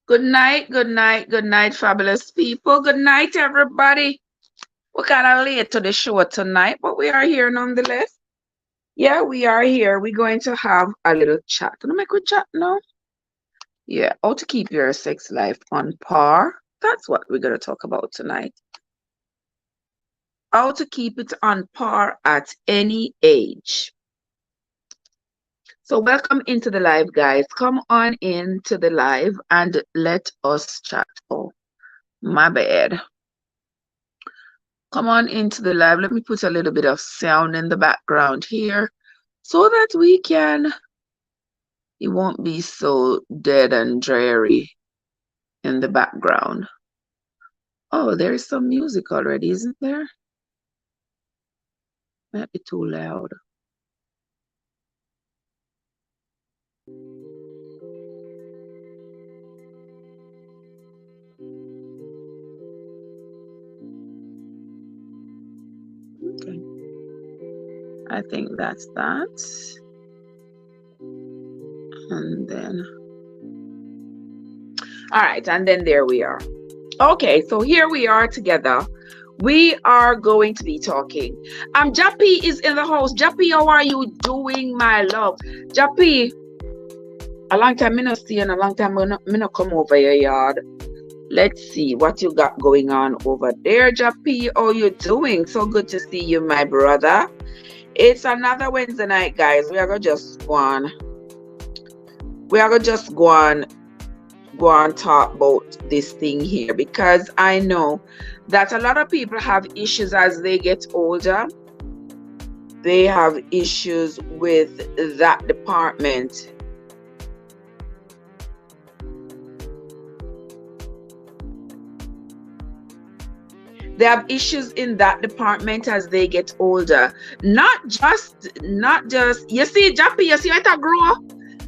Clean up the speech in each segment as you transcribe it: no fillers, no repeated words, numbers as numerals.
Good night, good night, good night, fabulous people. Good night, everybody. We're kind of late to the show tonight, but we are here nonetheless. Yeah, we are here. We're going to have a little chat. Can I make a chat now? Yeah, how to keep your sex life on par. That's what we're going to talk about tonight. How to keep it on par at any age. So welcome into the live, guys. Come on into the live and let us chat. Oh, my bad. Come on into the live. Let me put a little bit of sound in the background here so that it won't be so dead and dreary in the background. Oh, there's some music already, isn't there? Might be too loud. Okay. I think that's that. And then, all right, and then there we are. Okay, so here we are together. We are going to be talking. Jappy is in the house. Jappy, how are you doing, my love? Jappy, a long time I not see and a long time I not come over your yard. Let's see what you got going on over there, Jappy. How you doing? So good to see you, my brother. It's another Wednesday night, guys. We are gonna just go on. We are gonna just go on talk about this thing here, because I know that a lot of people have issues as they get older. They have issues with that department. They have issues in that department as they get older. Not just, you see, Jappy, you see what I grow?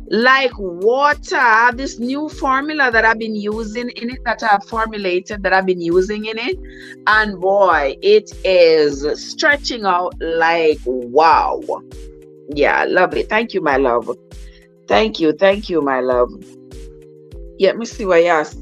Like water, this new formula that I've been using in it, that I've formulated, that I've been using in it. And boy, it is stretching out like wow. Yeah, I love it. Thank you, my love. Thank you, my love. Yeah, let me see what you asked.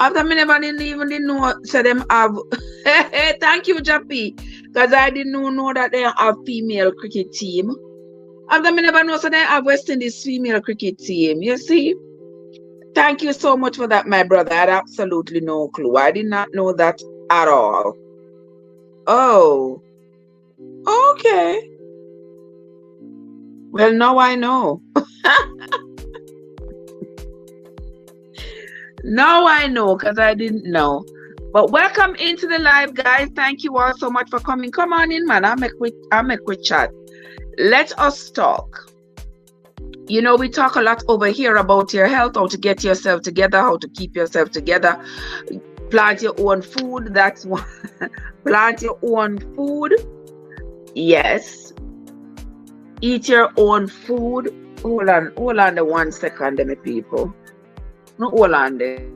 After me never didn't know, so them have. Thank you, Jappy, because I didn't know that they have female cricket team. After me never know, so they have West Indies female cricket team. You see? Thank you so much for that, my brother. I had absolutely no clue. I did not know that at all. Oh, okay. Well, now I know. Now I know, because I didn't know. But welcome into the live, guys. Thank you all so much for coming. Come on in, man. I'll make quick chat. Let us talk. You know, we talk a lot over here about your health, how to get yourself together, how to keep yourself together. Plant your own food. That's one. Plant your own food. Yes. Eat your own food. Hold on the 1 second, my people. No, hold on there.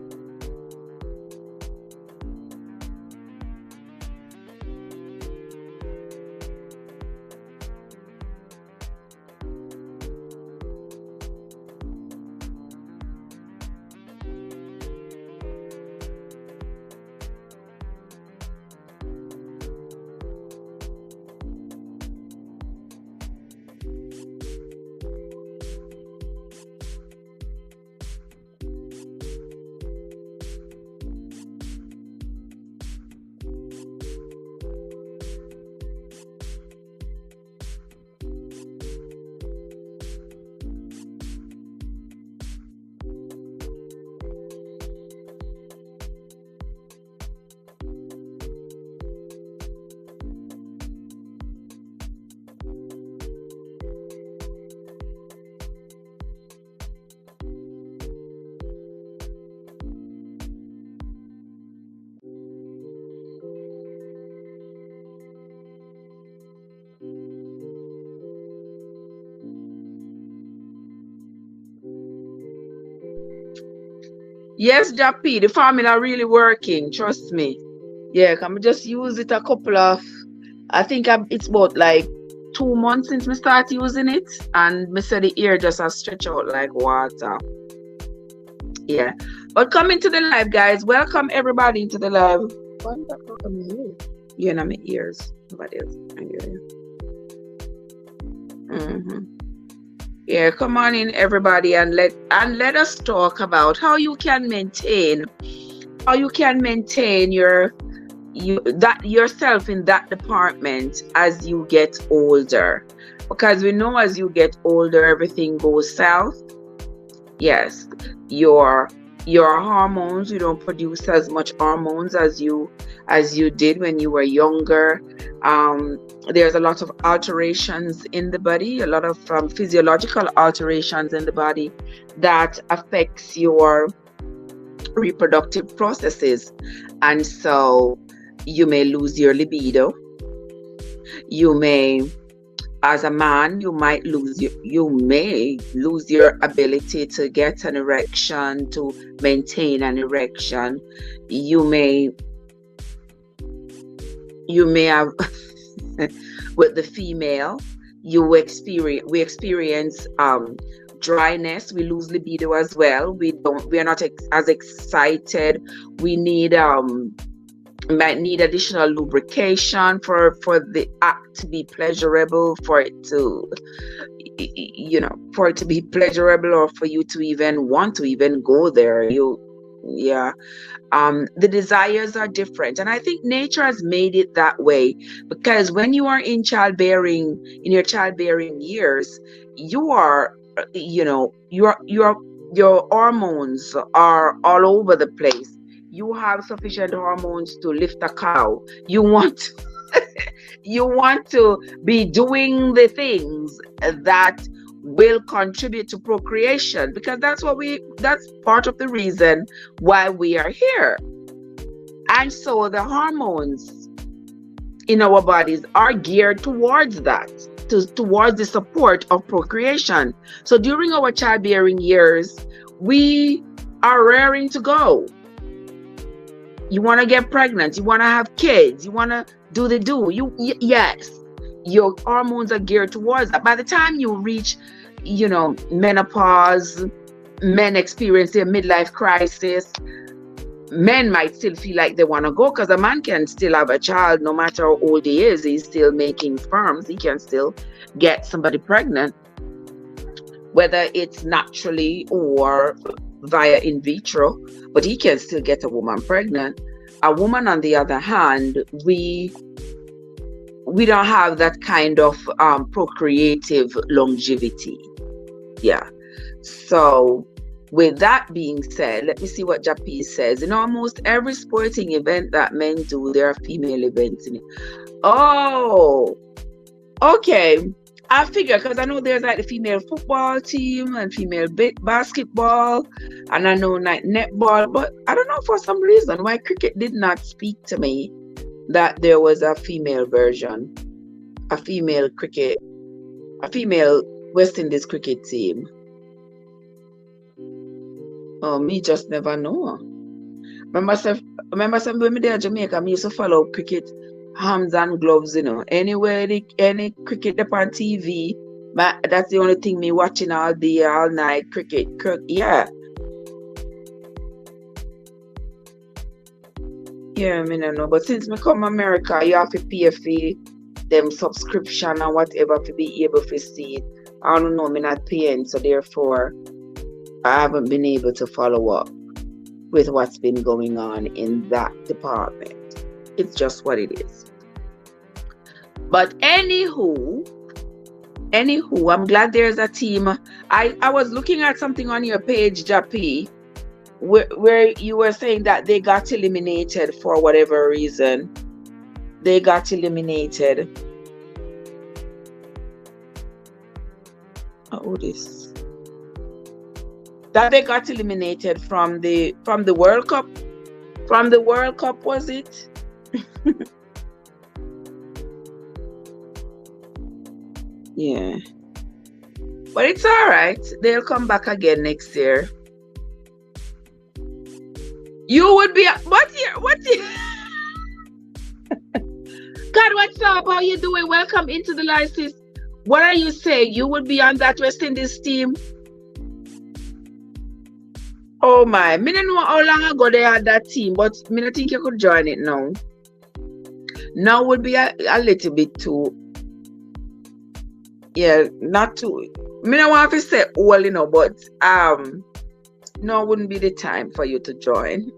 Yes, Jappy, the formula really working. Trust me. Yeah, I'm just use it a couple of. I think it's about like 2 months since me start using it, and me say the ear just a stretch out like water. Yeah, but coming to the live, guys. Welcome everybody into the live. Why is that not coming here? You're in my ears. Nobody else. I hear you. Yeah, come on in everybody, and let us talk about how you can maintain yourself in that department as you get older, because we know as you get older everything goes south. Yes, your hormones, you don't produce as much hormones as you did when you were younger. There's a lot of alterations in the body, a lot of physiological alterations in the body that affects your reproductive processes, and so you may lose your libido. You may, as a man, you may lose your ability to get an erection, to maintain an erection. You may have with the female, we experience dryness. We lose libido as well. We are not as excited. We might need additional lubrication for the act to be pleasurable, for it to be pleasurable, or for you to even want to even go there. The desires are different, and I think nature has made it that way, because when you are in your childbearing years, you are your hormones are all over the place. You have sufficient hormones to lift a cow. You want to be doing the things that will contribute to procreation, because that's part of the reason why we are here. And so the hormones in our bodies are geared towards that, towards the support of procreation. So during our childbearing years, we are raring to go. You want to get pregnant, you want to have kids, you want to do yes, your hormones are geared towards that. By the time you reach menopause, men experience their midlife crisis. Men might still feel like they want to go, because a man can still have a child no matter how old he is. He's still making sperms. He can still get somebody pregnant, whether it's naturally or via in vitro, but he can still get a woman pregnant. A woman, on the other hand, we don't have that kind of procreative longevity. Yeah. So with that being said, let me see what Jappy says. In almost every sporting event that men do, there are female events in it. Oh, okay. I figure, because I know there's like the female football team and female basketball, and I know like netball, but I don't know for some reason why cricket did not speak to me that there was a female version, a female West Indies cricket team. Oh, me just never know. Remember when me there in Jamaica, me used to follow cricket, hands and gloves, Anywhere any cricket up on TV, that's the only thing me watching all day, all night, cricket. Yeah. Yeah, I don't know. But since me come America, you have to pay for them subscription and whatever to be able to see it. I don't know, me not paying, so therefore I haven't been able to follow up with what's been going on in that department. It's just what it is. But anywho, I'm glad there's a team. I was looking at something on your page, Jappy, where you were saying that they got eliminated for whatever reason. They got eliminated. This. That they got eliminated from the World Cup. From the World Cup, was it? Yeah. But it's all right. They'll come back again next year. You would be what year? God, what's up? How you doing? Welcome into the live, sis. What are you saying? You would be on that West Indies team? Oh my, me don't know how long ago they had that team, but me don't think you could join it now. Now would be a little bit too, yeah, not too. Me don't want to say all, you know, but no, wouldn't be the time for you to join.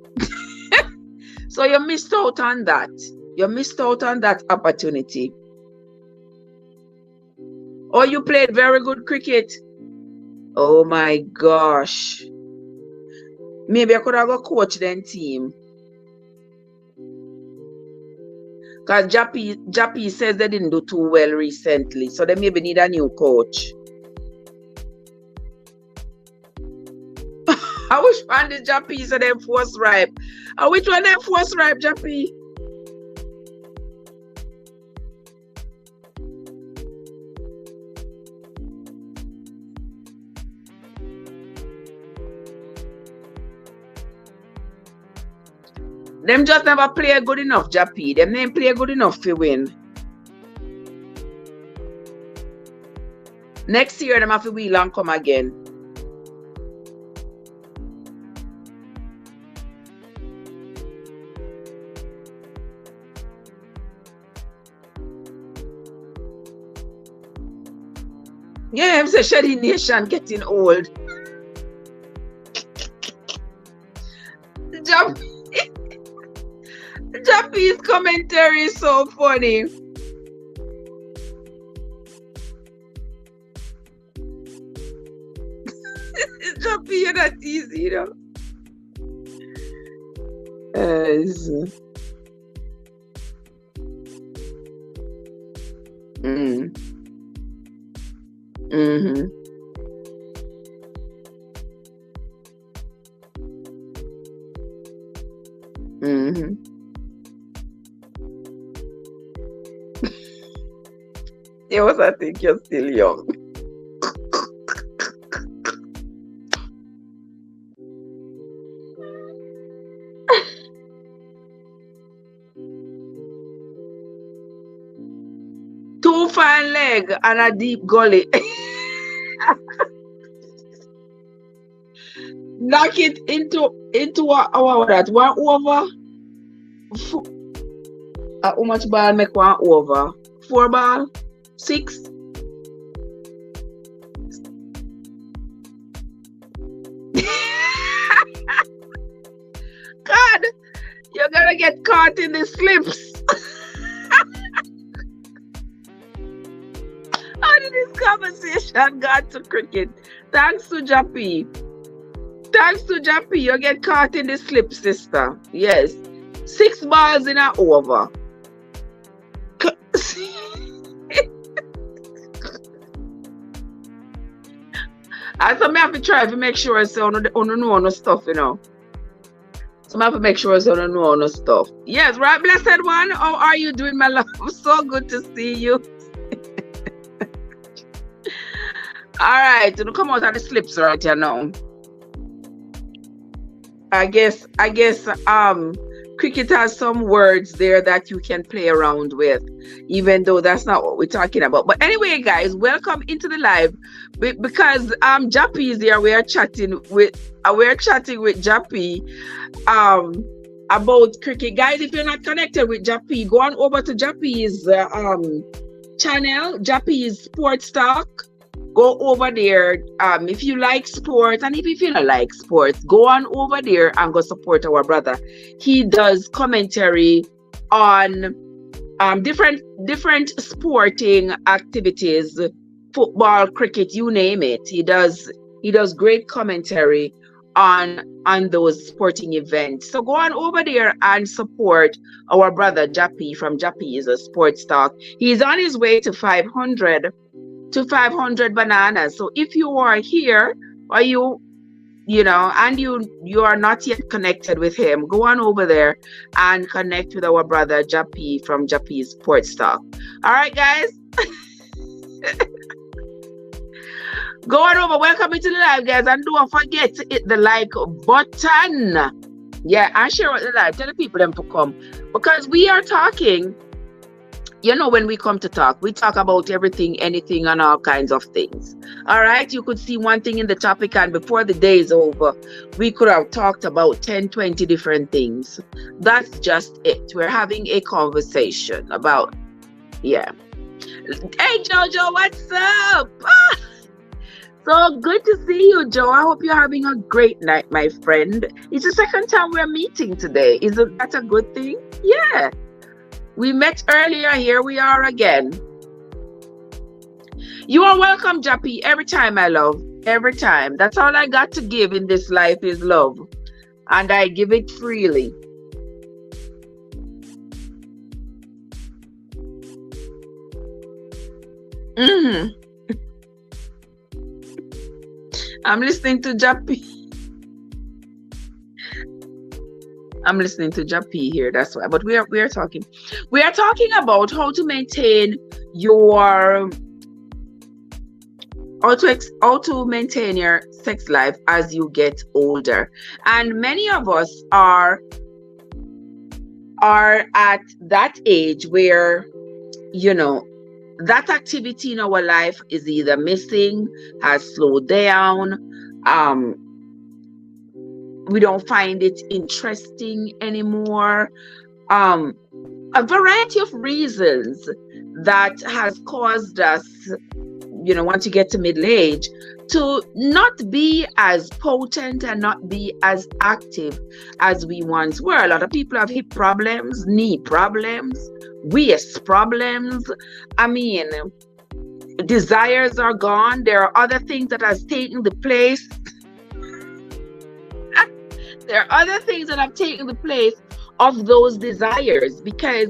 So you missed out on that. You missed out on that opportunity. Oh, you played very good cricket. Oh my gosh. Maybe I could have a coach then team. Because Jappy says they didn't do too well recently. So they maybe need a new coach. I wish one the Jappy so them force ripe. Which one them force ripe, Jappy? Them just never play good enough, Jappy. Them never play good enough to win. Next year, them have to wheel and come again. Yeah, I'm saying Shady Nation getting old. Jappy's commentary is so funny. Jappy, you're not easy, you know. Yes, I think you're still young. Two fine leg and a deep gully. Knock it into what that one over. How much ball make one over? 4 ball? 6? God, you're gonna get caught in the slips. How did this conversation got to cricket? Thanks to Jappy. Thanks to Jappy, you get caught in the slip, sister. Yes. 6 balls in an over. And so I have to try to make sure I don't know no stuff, you know. So I have to make sure I don't know no stuff. Yes, right, blessed one. How are you doing, my love? So good to see you. All right, come out of the slips right here now. I guess cricket has some words there that you can play around with, even though that's not what we're talking about. But anyway, guys, welcome into the live. Because Jappy is here, we're chatting with Jappy about cricket. Guys, if you're not connected with Jappy, go on over to Jappy's channel, Jappy's Sports Talk. Go over there. If you like sports, and if you don't like sports, go on over there and go support our brother. He does commentary on different sporting activities, football, cricket, you name it. He does great commentary on those sporting events. So go on over there and support our brother Jappy from Jappy is a Sports Talk. He's on his way to 500 bananas. So if you are here, or you know, and you are not yet connected with him, go on over there and connect with our brother Jappy from Jappy's Sports Talk. All right, guys. Go on over, welcome into the live, guys, and don't forget to hit the like button. Yeah, and share with the live. Tell the people them to come. Because we are talking, when we come to talk, we talk about everything, anything, and all kinds of things. All right, you could see one thing in the topic, and before the day is over, we could have talked about 10, 20 different things. That's just it. We're having a conversation about, yeah. Hey, Jojo, what's up? So good to see you, Joe. I hope you're having a great night, my friend. It's the second time we're meeting today. Isn't that a good thing? Yeah. We met earlier. Here we are again. You are welcome, Jappy. Every time, my love. Every time. That's all I got to give in this life is love. And I give it freely. I'm listening to Jappy. I'm listening to Jappy here. That's why. But we are talking. We are talking about how to maintain your how to maintain your sex life as you get older. And many of us are at that age where that activity in our life is either missing, has slowed down, we don't find it interesting anymore. A variety of reasons that has caused us, once you get to middle age, to not be as potent and not be as active as we once were. A lot of people have hip problems, knee problems, waist problems. I mean, desires are gone. There are other things that has taken the place. There are other things that have taken the place of those desires because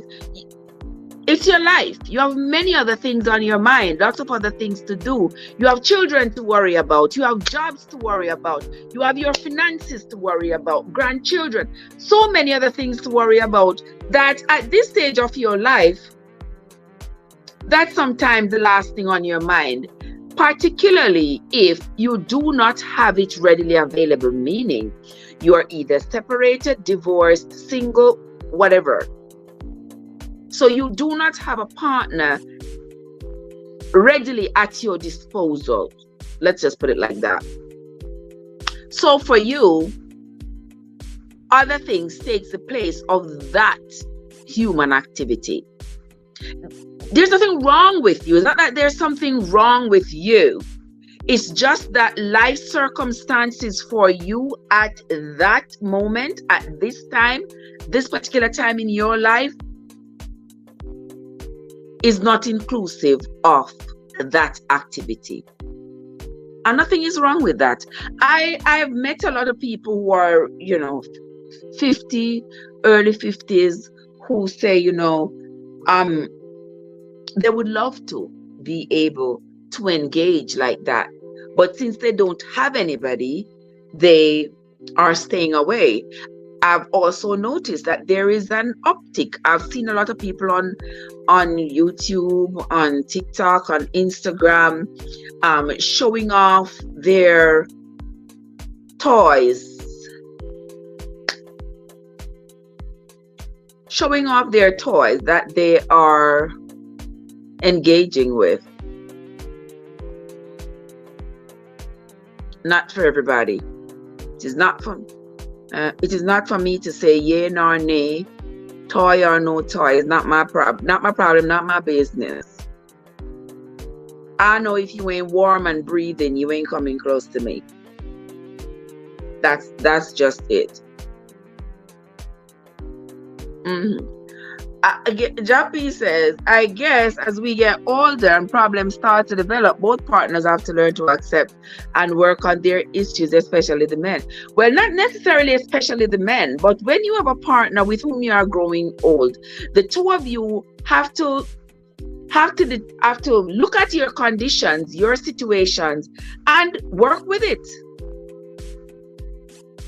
it's your life. You have many other things on your mind, lots of other things to do. You have children to worry about. You have jobs to worry about. You have your finances to worry about, grandchildren, so many other things to worry about that at this stage of your life, that's sometimes the last thing on your mind, particularly if you do not have it readily available, meaning you are either separated, divorced, single, whatever. So you do not have a partner readily at your disposal. Let's just put it like that. So for you, other things takes the place of that human activity. There's nothing wrong with you. It's not that there's something wrong with you. It's just that life circumstances for you at that moment, at this time, this particular time in your life, is not inclusive of that activity. And nothing is wrong with that. I've met a lot of people who are, 50, early 50s, who say, they would love to be able to engage like that. But since they don't have anybody, they are staying away. I've also noticed that there is an uptick. I've seen a lot of people on YouTube, on TikTok, on Instagram, showing off their toys. Showing off their toys that they are engaging with. Not for everybody. It is not for me to say yay nor nay, toy or no toy. It's not my problem. Not my problem. Not my business. I know if you ain't warm and breathing, you ain't coming close to me. That's just it. Jappy says, I guess as we get older and problems start to develop, both partners have to learn to accept and work on their issues, especially the men. Well, not necessarily especially the men, but when you have a partner with whom you are growing old, the two of you have to look at your conditions, your situations, and work with it.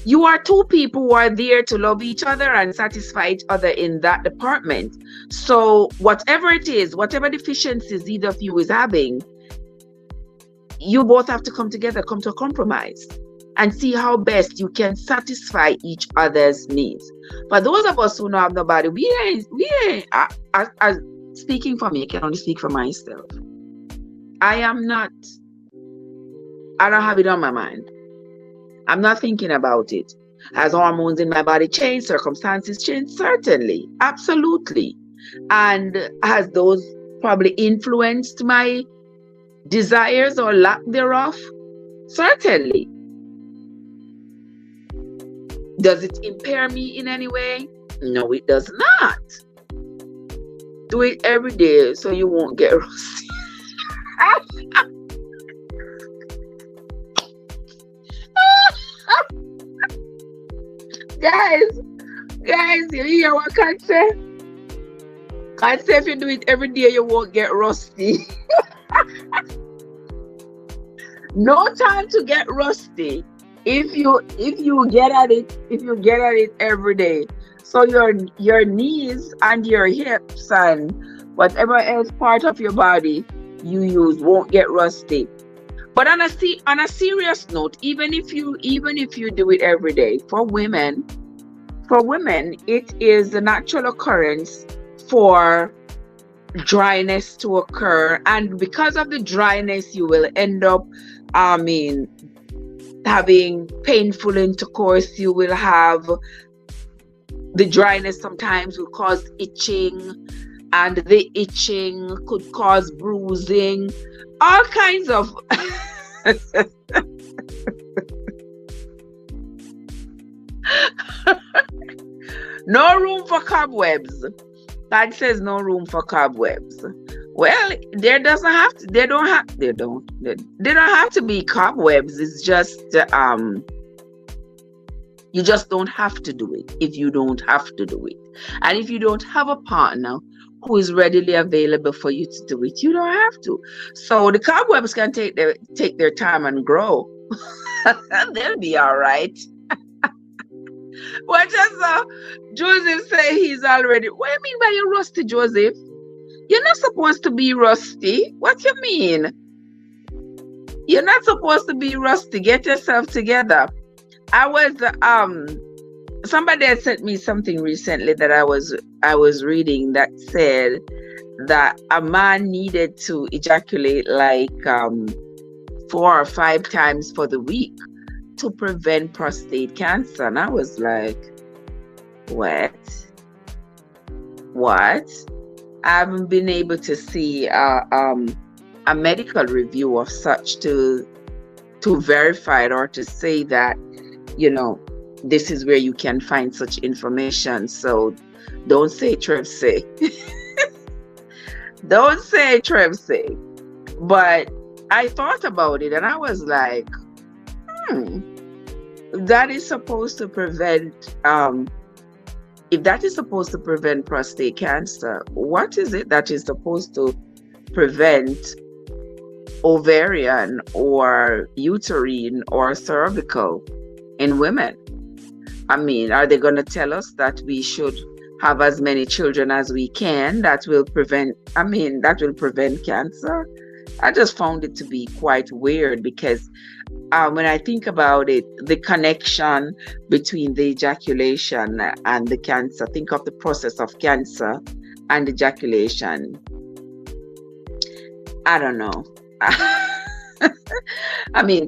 You are two people who are there to love each other and satisfy each other in that department. So whatever it is, whatever deficiencies either of you is having, you both have to come together, come to a compromise. and see how best you can satisfy each other's needs. For those of us who don't have nobody, I speaking for me, I can only speak for myself. I don't have it on my mind. I'm not thinking about it. Has hormones in my body changed? Circumstances changed? Certainly. Absolutely. And has those probably influenced my desires or lack thereof? Certainly. Does it impair me in any way? No, it does not. Do it every day so you won't get rusty. Guys, you hear what God say? God say if you do it every day, you won't get rusty. No time to get rusty if you get at it every day. So your knees and your hips and whatever else part of your body you use won't get rusty. But on a serious note, even if you do it every day, for women, it is a natural occurrence for dryness to occur, and because of the dryness, you will end up, having painful intercourse. You will have the dryness. Sometimes will cause itching, and the itching could cause bruising, all kinds of. No room for cobwebs. God says no room for cobwebs. Well, they don't have to be cobwebs. It's just you just don't have to do it if you don't have to do it. And if you don't have a partner who is readily available for you to do it, you don't have to. So the cobwebs can take their time and grow. They'll be all right. What does Joseph say he's already? What do you mean by you rusty, Joseph? You're not supposed to be rusty. What you mean? You're not supposed to be rusty. Get yourself together. Somebody had sent me something recently that I was reading that said that a man needed to ejaculate like 4 or 5 times for the week to prevent prostate cancer. And I was like, what? I haven't been able to see a medical review of such to verify it or to say that, this is where you can find such information. So don't say Trev say. Don't say Trev say. But I thought about it and I was like, that is supposed to prevent, if that is supposed to prevent prostate cancer, what is it that is supposed to prevent ovarian or uterine or cervical in women? Are they going to tell us that we should have as many children as we can that will prevent cancer? I just found it to be quite weird because when I think about it, the connection between the ejaculation and the cancer, think of the process of cancer and ejaculation. I don't know.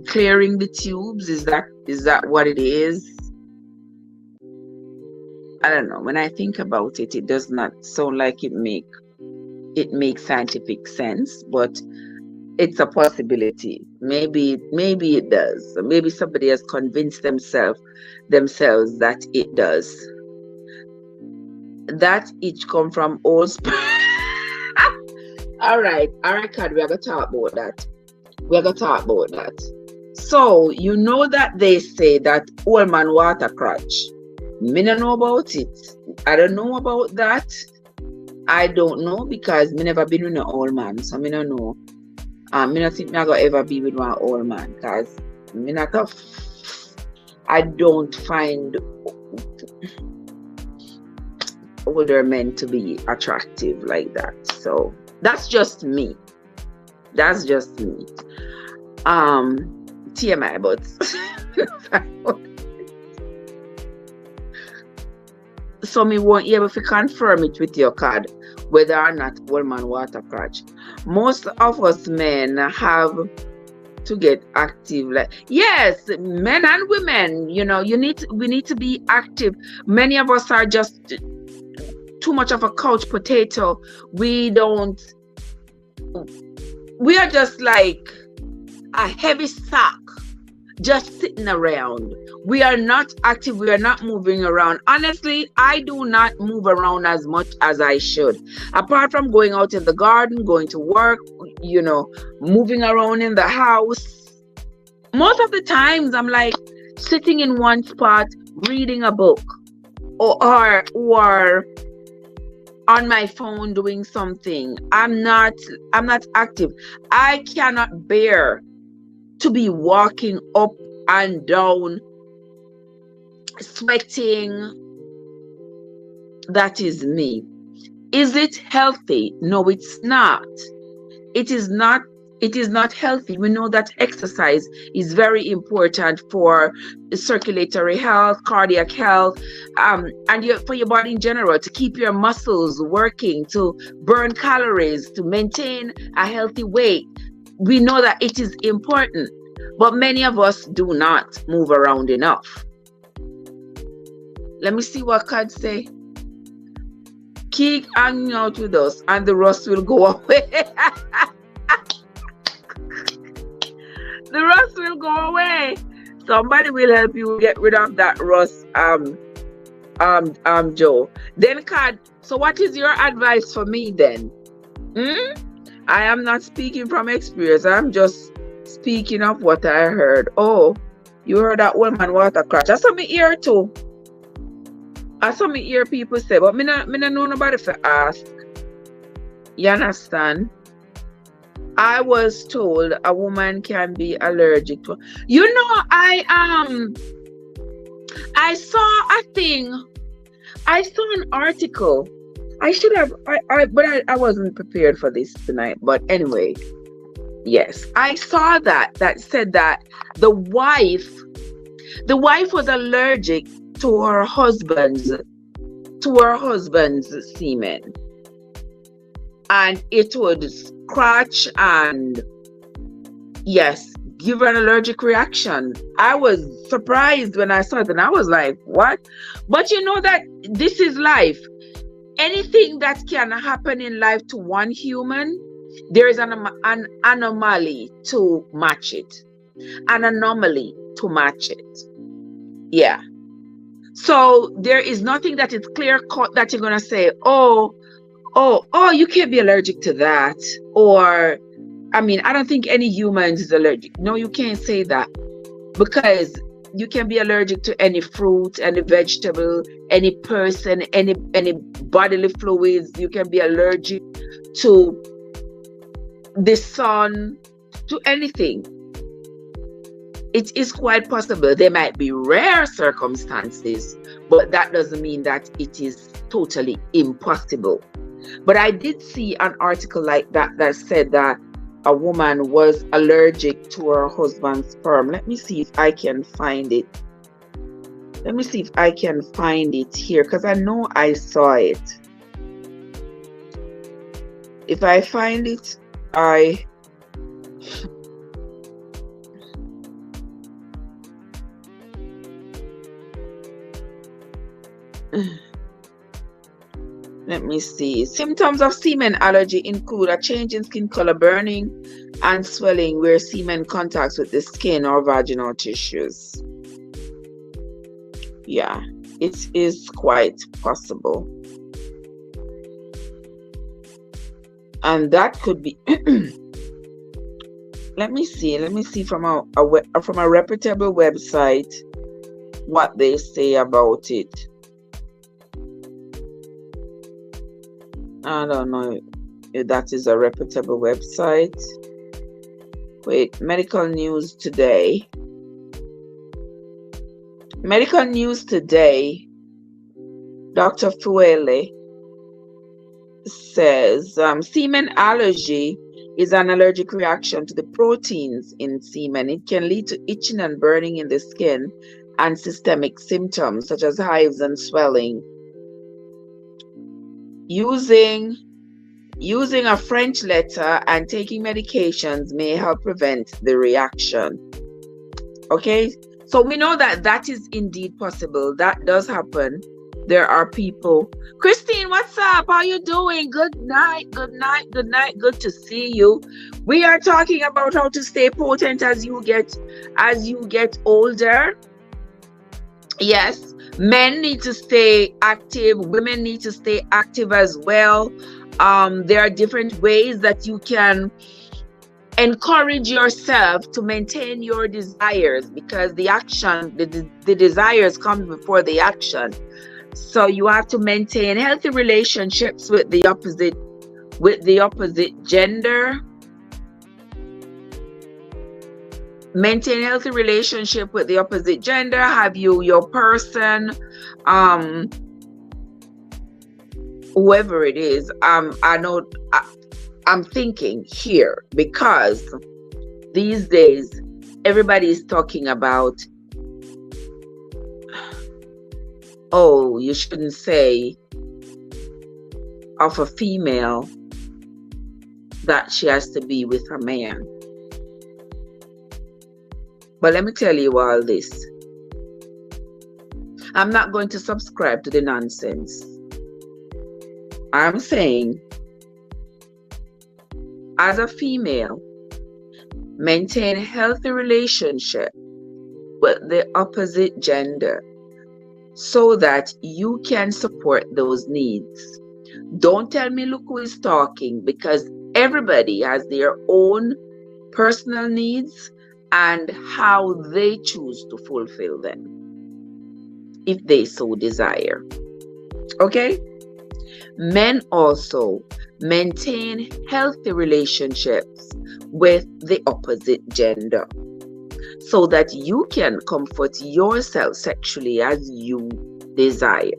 Clearing the tubes, is that what it is? I don't know. When I think about it, it does not sound like it makes scientific sense, but it's a possibility. Maybe it does. Maybe somebody has convinced themselves that it does. That each come from old sperm. All right, God, we're gonna talk about that. So you know that they say that old man water crutch. Me don't know about it. I don't know about that. I don't know because me never been with an old man, so me don't know. Me not think me I gonna ever be with one old man because I don't find older men to be attractive like that. So that's just me. TMI, but so me won't be able to confirm it with your card whether or not woman water crutch. Most of us men have to get active. Like, yes, men and women, we need to be active. Many of us are just too much of a couch potato. We are just like a heavy sack just sitting around. We are not active. We are not moving around. Honestly, I do not move around as much as I should. Apart from going out in the garden, going to work, moving around in the house. Most of the times I'm like sitting in one spot reading a book or on my phone doing something. I'm not active. I cannot bear to be walking up and down, sweating. That is me. Is it healthy? No, it's not. It is not healthy. We know that exercise is very important for circulatory health, cardiac health, and for your body in general, to keep your muscles working, to burn calories, to maintain a healthy weight. We know that it is important, but many of us do not move around enough. Let me see what Cad say. Keep hanging out with us and the rust will go away. The rust will go away. Somebody will help you get rid of that rust, Joe. Then Cad, so what is your advice for me then? I am not speaking from experience. I'm just speaking of what I heard. Oh, you heard that woman water crash. That's what me hear too. That's what me hear people say, but me not know nobody for ask. You understand? I was told a woman can be allergic to. I saw a thing. I saw an article. I should have, but I wasn't prepared for this tonight. But anyway, yes, I saw that said that the wife was allergic to her husband's semen, and it would scratch and yes, give her an allergic reaction. I was surprised when I saw it, and I was like, what? But you know that this is life. Anything that can happen in life to one human, there is an anomaly to match it. An anomaly to match it. Yeah. So there is nothing that is clear cut that you're going to say, oh, you can't be allergic to that. Or, I mean, I don't think any human is allergic. No, you can't say that, because you can be allergic to any fruit, any vegetable, any person, any bodily fluids. You can be allergic to the sun, to anything. It is quite possible. There might be rare circumstances, but that doesn't mean that it is totally impossible. But I did see an article like that said that a woman was allergic to her husband's sperm. Let me see if I can find it. Let me see if I can find it here, because I know I saw it. If I find it, let me see. Symptoms of semen allergy include a change in skin color, burning, and swelling where semen contacts with the skin or vaginal tissues. Yeah, it is quite possible. And that could be let me see from a reputable website what they say about it. I don't know if that is a reputable website. Wait, Medical News Today. Medical News Today, Dr. Fuele says semen allergy is an allergic reaction to the proteins in semen. It can lead to itching and burning in the skin and systemic symptoms such as hives and swelling. Using a French letter and taking medications may help prevent the reaction. Okay, so we know that that is indeed possible. That does happen. There are people. Christine, what's up? How you doing? Good night, good night, good night. Good to see you. We are talking about how to stay potent as you get older. Yes, men need to stay active. Women need to stay active as well. There are different ways that you can encourage yourself to maintain your desires, because the action, the desires come before the action. So you have to maintain healthy relationships with the opposite gender. Maintain healthy relationship with the opposite gender. Have your person, whoever it is. I'm thinking here, because these days everybody is talking about, oh, you shouldn't say of a female that she has to be with a man. But let me tell you all this. I'm not going to subscribe to the nonsense. I'm saying, as a female, maintain a healthy relationship with the opposite gender so that you can support those needs. Don't tell me look who is talking, because everybody has their own personal needs and how they choose to fulfill them, if they so desire. Okay? Men also maintain healthy relationships with the opposite gender so that you can comfort yourself sexually as you desire.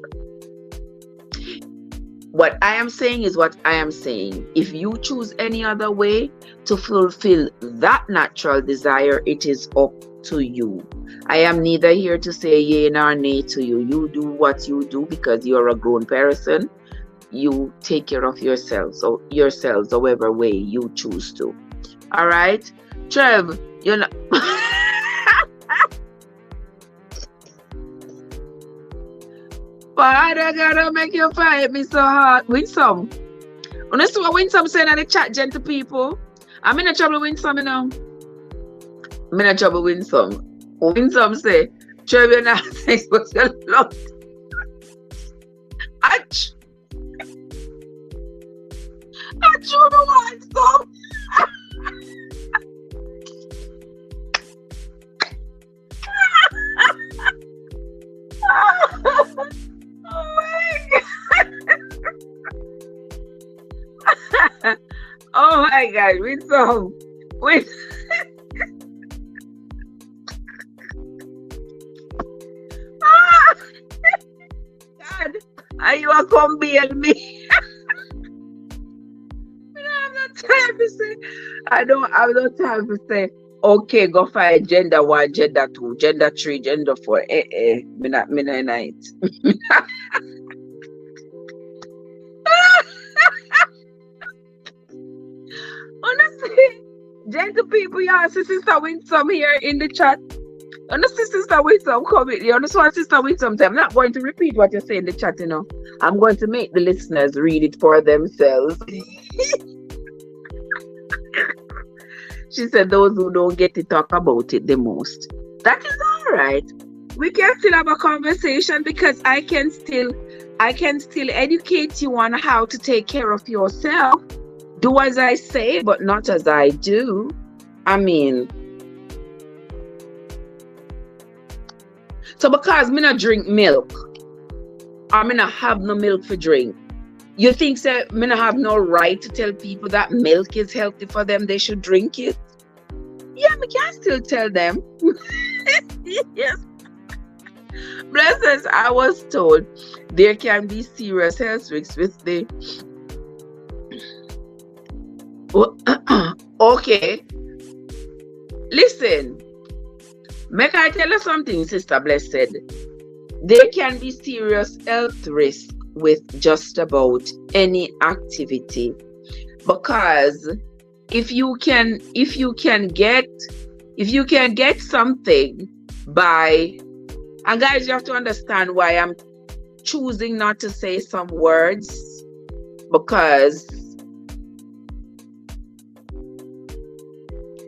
What I am saying is what I am saying. If you choose any other way to fulfill that natural desire, it is up to you. I am neither here to say yea nor nay to you. You do what you do because you're a grown person. You take care of yourselves however way you choose to. All right, Trev, you're not. Father God, make you fight me so hard. Winsome. Honestly, what Winsome saying in the chat, gentle people. I'm in a trouble, Winsome, you know. I'm in a trouble, Winsome. Winsome say, Trev, you're not saying what you love. Ach. I truly want some. Oh my God. Oh my God. With some. With. God. Are you a come bail me? Time to say, I don't have no time to say, okay, go find gender 1, gender 2, gender 3, gender 4. Me not night. Honestly, gentle people, y'all see Sister Winsome here in the chat. Honestly, Sister Winsome, come with you. Honestly, Sister Winsome, I'm not going to repeat what you say in the chat, you know. I'm going to make the listeners read it for themselves. She said those who don't get to talk about it the most. That is all right. We can still have a conversation, because I can still educate you on how to take care of yourself. Do as I say, but not as I do. I mean, so because me not drink milk, or me not have no milk for drink, you think that me not have no right to tell people that milk is healthy for them, they should drink it? Yeah, me can still tell them. Yes. Blessings, I was told there can be serious health risks with the Okay, listen. Make I tell you something, Sister Blessed. There can be serious health risk with just about any activity, because if you can get something by, and guys, you have to understand why I'm choosing not to say some words, because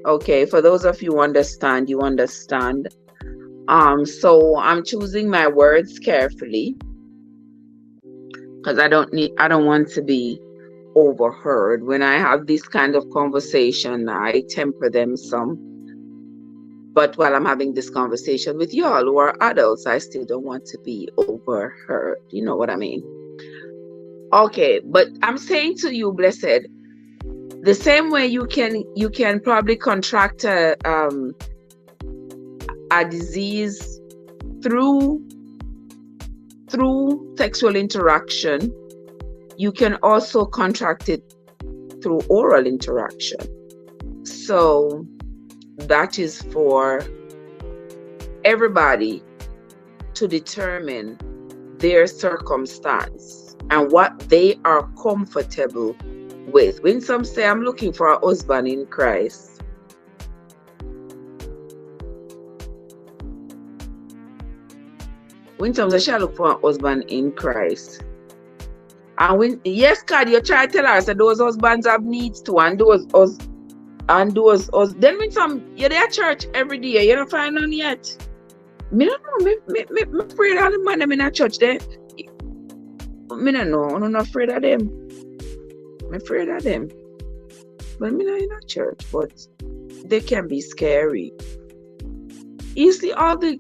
okay, for those of you who understand, you understand. So I'm choosing my words carefully, because I don't want to be overheard. When I have this kind of conversation, I temper them some. But while I'm having this conversation with y'all who are adults, I still don't want to be overheard. You know what I mean? Okay, but I'm saying to you, Blessed, the same way you can probably contract a disease through sexual interaction, you can also contract it through oral interaction. So that is for everybody to determine their circumstance and what they are comfortable with. When some say, I'm looking for a husband in Christ, when some say, shall look for a husband in Christ, and when, yes, God, you try to tell us that those husbands have needs too, and those then when some, you're there at church every day, you don't find none yet. Me don't know, me afraid of the man them in a church there. Me don't know, I'm not afraid of them. I'm afraid of them. But me not in a church, but they can be scary. You see all the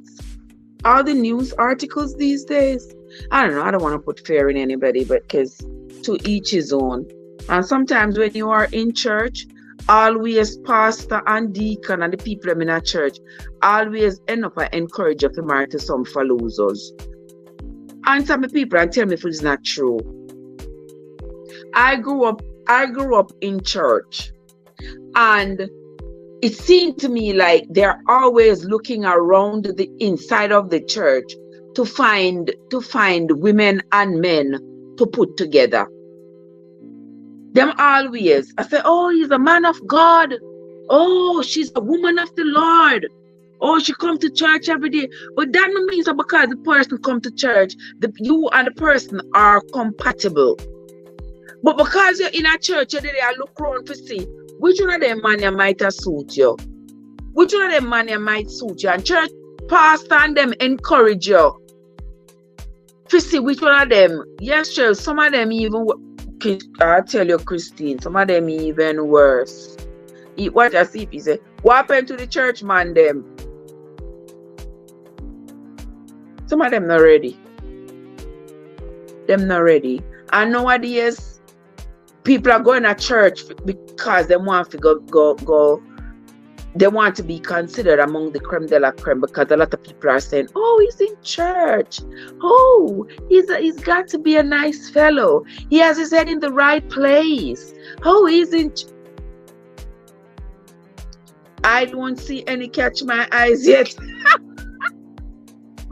news articles these days. I don't know, I don't want to put fear in anybody, but because to each his own. And sometimes when you are in church, always pastor and deacon and the people in a church always end up and encourage you to marry to some for losers. And some people and tell me if it's not true. I grew up in church, and it seemed to me like they're always looking around the inside of the church to find women and men to put together. Them always. I say, oh, he's a man of God. Oh, she's a woman of the Lord. Oh, she come to church every day. But that no means that because the person come to church, you and the person are compatible. But because you're in a church, you look around to see which one of them man might suit you. Which one of them man might suit you. And church pastor and them encourage you to see which one of them. Yes, sure, some of them even, I tell you, Christine, some of them even worse. What I see, he say, what happened to the church man them? Some of them not ready. Them not ready. And nowadays, people are going to church because they want to go. They want to be considered among the creme de la creme, because a lot of people are saying, oh, he's in church. Oh, he's got to be a nice fellow. He has his head in the right place. Oh, he's in I don't see any catch my eyes yet.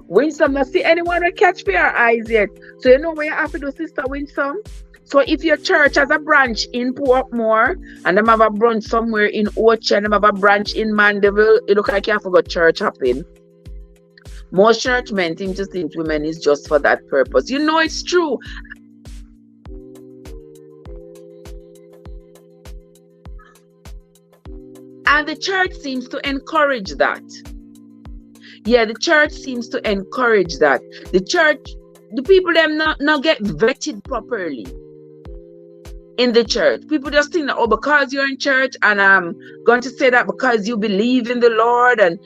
Winsome, not see anyone that catch your eyes yet. So you know what you have to do, Sister Winsome? So if your church has a branch in Portmore, and them have a branch somewhere in Ocha, and them have a branch in Mandeville, it look like you have to go church hopping. Most church men think women is just for that purpose. You know it's true. And the church seems to encourage that. Yeah, the church seems to encourage that. The church, the people them not get vetted properly in the church. People just think that, oh, because you're in church, and I'm going to say that because you believe in the Lord and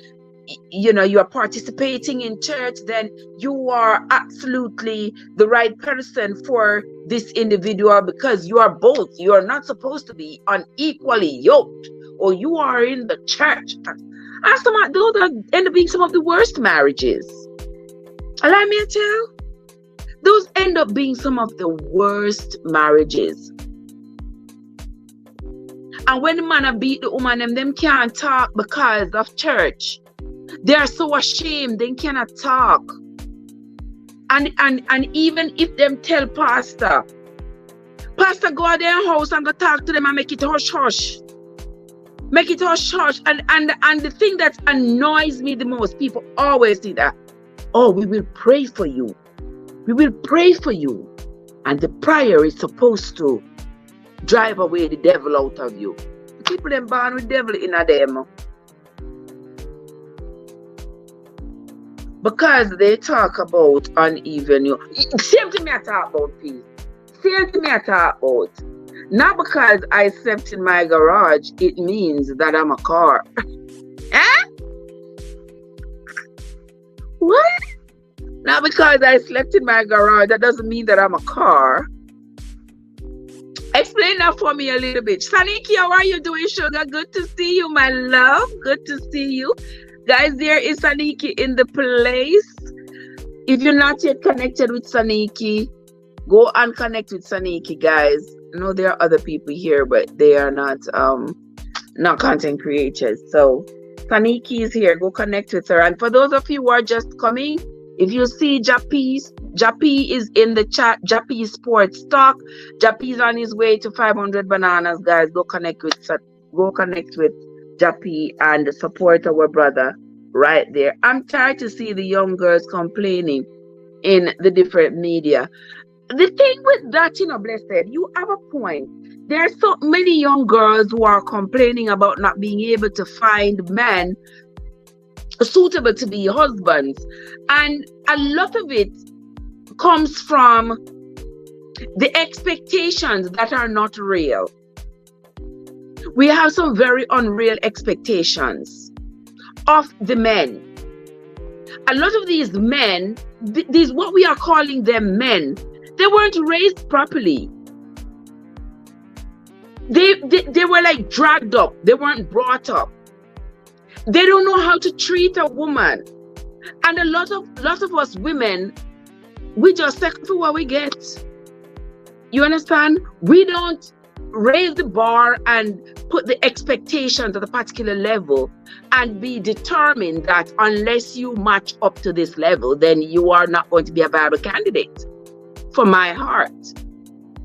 you know you are participating in church, then you are absolutely the right person for this individual, because you are both. You are not supposed to be unequally yoked, or you are in the church. And some of those end up being some of the worst marriages. Allow me to tell. Those end up being some of the worst marriages. And when the man a beat the woman, them can't talk because of church. They are so ashamed, they cannot talk. And even if them tell pastor go to their house and go talk to them and make it hush hush. Make it hush hush. And the thing that annoys me the most, people always say that, oh, we will pray for you. We will pray for you. And the prayer is supposed to drive away the devil out of you. People them born with devil in them. Because they talk about uneven. Same thing I talk about, peace. Same thing I talk about. Not because I slept in my garage, it means that I'm a car. Eh? What? Not because I slept in my garage, that doesn't mean that I'm a car. Explain that for me a little bit. Saniki, how are you doing, sugar? Good to see you, my love. Good to see you. Guys, there is Saniki in the place. If you're not yet connected with Saniki, go and connect with Saniki, guys. I know there are other people here, but they are not content creators. So Saniki is here. Go connect with her. And for those of you who are just coming, if you see Jappy is in the chat. Jappy Sports Talk. Jappy is on his way to 500 bananas, guys. Go connect with Jappy and support our brother right there. I'm tired to see the young girls complaining in the different media. The thing with that, Blessed, you have a point. There are so many young girls who are complaining about not being able to find men suitable to be husbands. And a lot of it comes from the expectations that are not real. We have some very unreal expectations of the men. A lot of these men, these what we are calling them men, they weren't raised properly. They were like dragged up. They weren't brought up. They don't know how to treat a woman. And a lot of us women, we just settle for what we get. You understand? We don't raise the bar and put the expectations at a particular level and be determined that unless you match up to this level, then you are not going to be a viable candidate for my heart.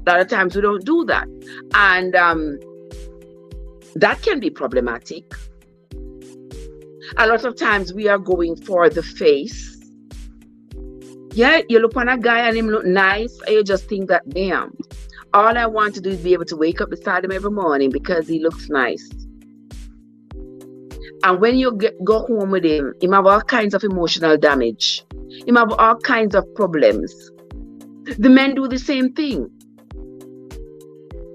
A lot of times we don't do that. And that can be problematic. A lot of times we are going for the face. Yeah, you look on a guy and him look nice, and you just think that, damn, all I want to do is be able to wake up beside him every morning because he looks nice. And when you go home with him, he have all kinds of emotional damage. He have all kinds of problems. The men do the same thing.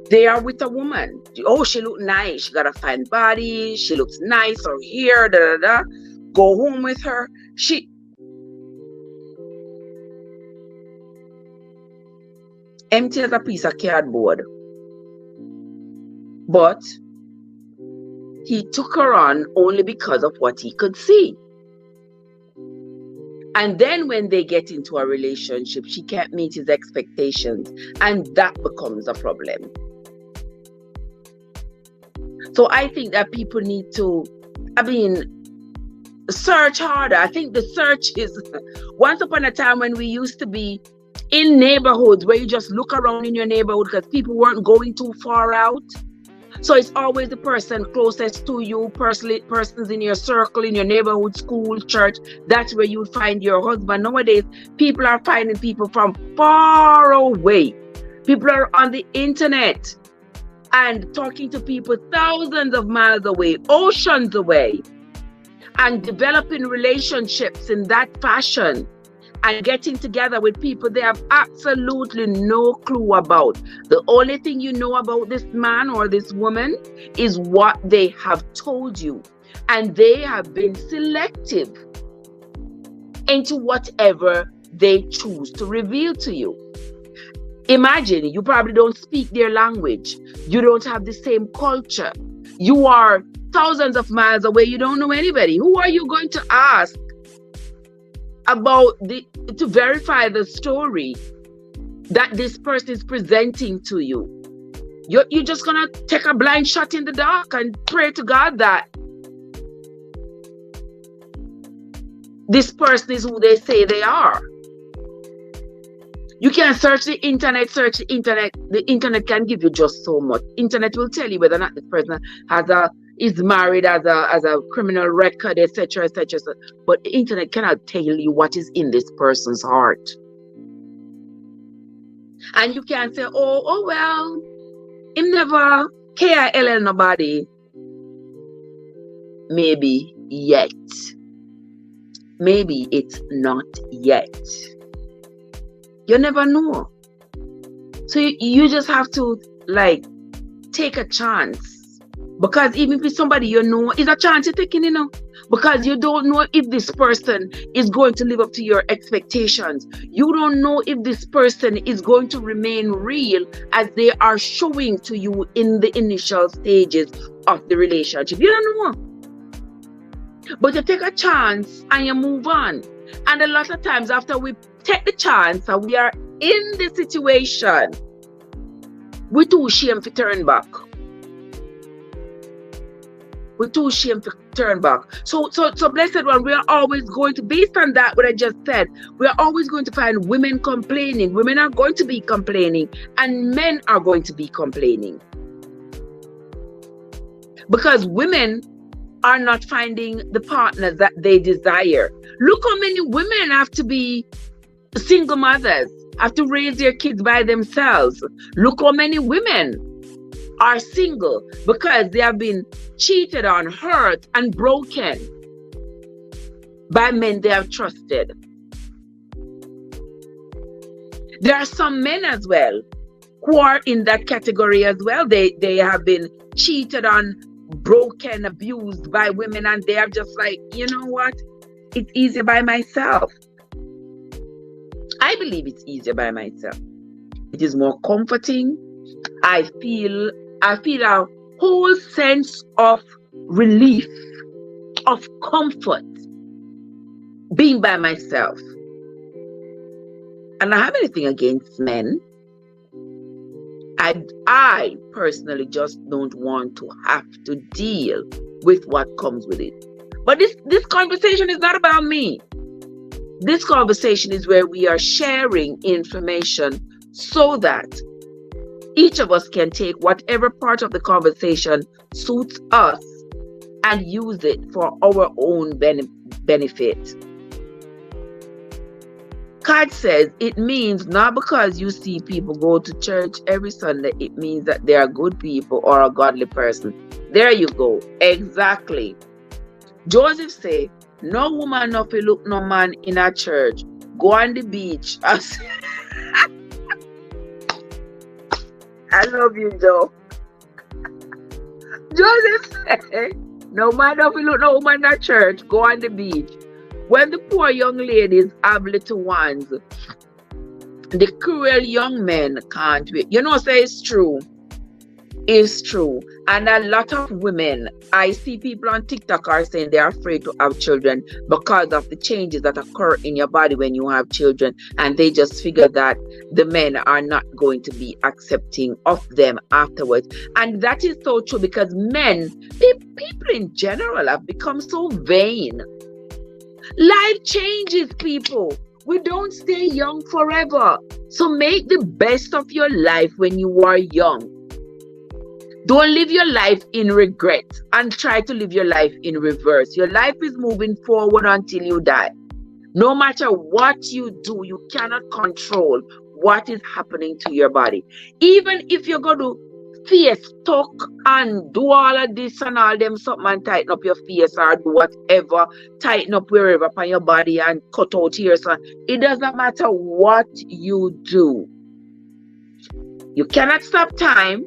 They are with a woman. Oh, she look nice. She got a fine body. She looks nice. Her hair, da da da. Go home with her. She empty as a piece of cardboard. But he took her on only because of what he could see. And then when they get into a relationship, she can't meet his expectations. And that becomes a problem. So I think that people need to, search harder. I think the search is, once upon a time when we used to be in neighborhoods where you just look around in your neighborhood because people weren't going too far out. So it's always the person closest to you, persons in your circle, in your neighborhood, school, church. That's where you find your husband. Nowadays, people are finding people from far away. People are on the internet and talking to people thousands of miles away, oceans away, and developing relationships in that fashion and getting together with people they have absolutely no clue about. The only thing you know about this man or this woman is what they have told you. And they have been selective into whatever they choose to reveal to you. Imagine, you probably don't speak their language. You don't have the same culture. You are thousands of miles away. You don't know anybody. Who are you going to ask about to verify the story that this person is presenting to you? You're just gonna take a blind shot in the dark and pray to God that this person is who they say they are. You can search the internet. The internet can give you just so much. Internet will tell you whether or not this person is married, as a criminal record, etc., etc. But the internet cannot tell you what is in this person's heart. And you can say, oh well, him never KILL nobody. Maybe yet. Maybe it's not yet. You never know. So you just have to like take a chance. Because even if it's somebody you know, it's a chance you're taking, you know. Because you don't know if this person is going to live up to your expectations. You don't know if this person is going to remain real as they are showing to you in the initial stages of the relationship. You don't know. But you take a chance and you move on. And a lot of times after we take the chance and we are in the situation, we're too ashamed to turn back. We're too ashamed to turn back. So blessed one, we are always going to, based on that, what I just said, we are always going to find women complaining. Women are going to be complaining, and men are going to be complaining. Because women are not finding the partners that they desire. Look how many women have to be single mothers, have to raise their kids by themselves. Look how many women are single because they have been cheated on, hurt, and broken by men they have trusted. There are some men as well who are in that category as well. They have been cheated on, broken, abused by women, and they are just like, you know what? It's easier by myself. I believe it's easier by myself. It is more comforting. I feel a whole sense of relief, of comfort being by myself. And I have anything against men. I personally just don't want to have to deal with what comes with it. But this conversation is not about me. This conversation is where we are sharing information so that each of us can take whatever part of the conversation suits us and use it for our own benefit. God says it means not because you see people go to church every Sunday, it means that they are good people or a godly person. There you go. Exactly. Joseph said, no woman no fi look no man in a church. Go on the beach. I love you, Joe. Joseph said, no man no fi look no woman in a church. Go on the beach. When the poor young ladies have little ones, the cruel young men can't wait. You know, say it's true. It's true. And a lot of women, I see people on TikTok are saying they're afraid to have children because of the changes that occur in your body when you have children. And they just figure that the men are not going to be accepting of them afterwards. And that is so true because men, people in general have become so vain. Life changes, people. We don't stay young forever. So make the best of your life when you are young. Don't live your life in regret and try to live your life in reverse. Your life is moving forward until you die. No matter what you do, you cannot control what is happening to your body. Even if you're going to face talk and do all of this and all them something and tighten up your face or do whatever, tighten up wherever upon your body and cut out here, so it doesn't matter what you do. You cannot stop time.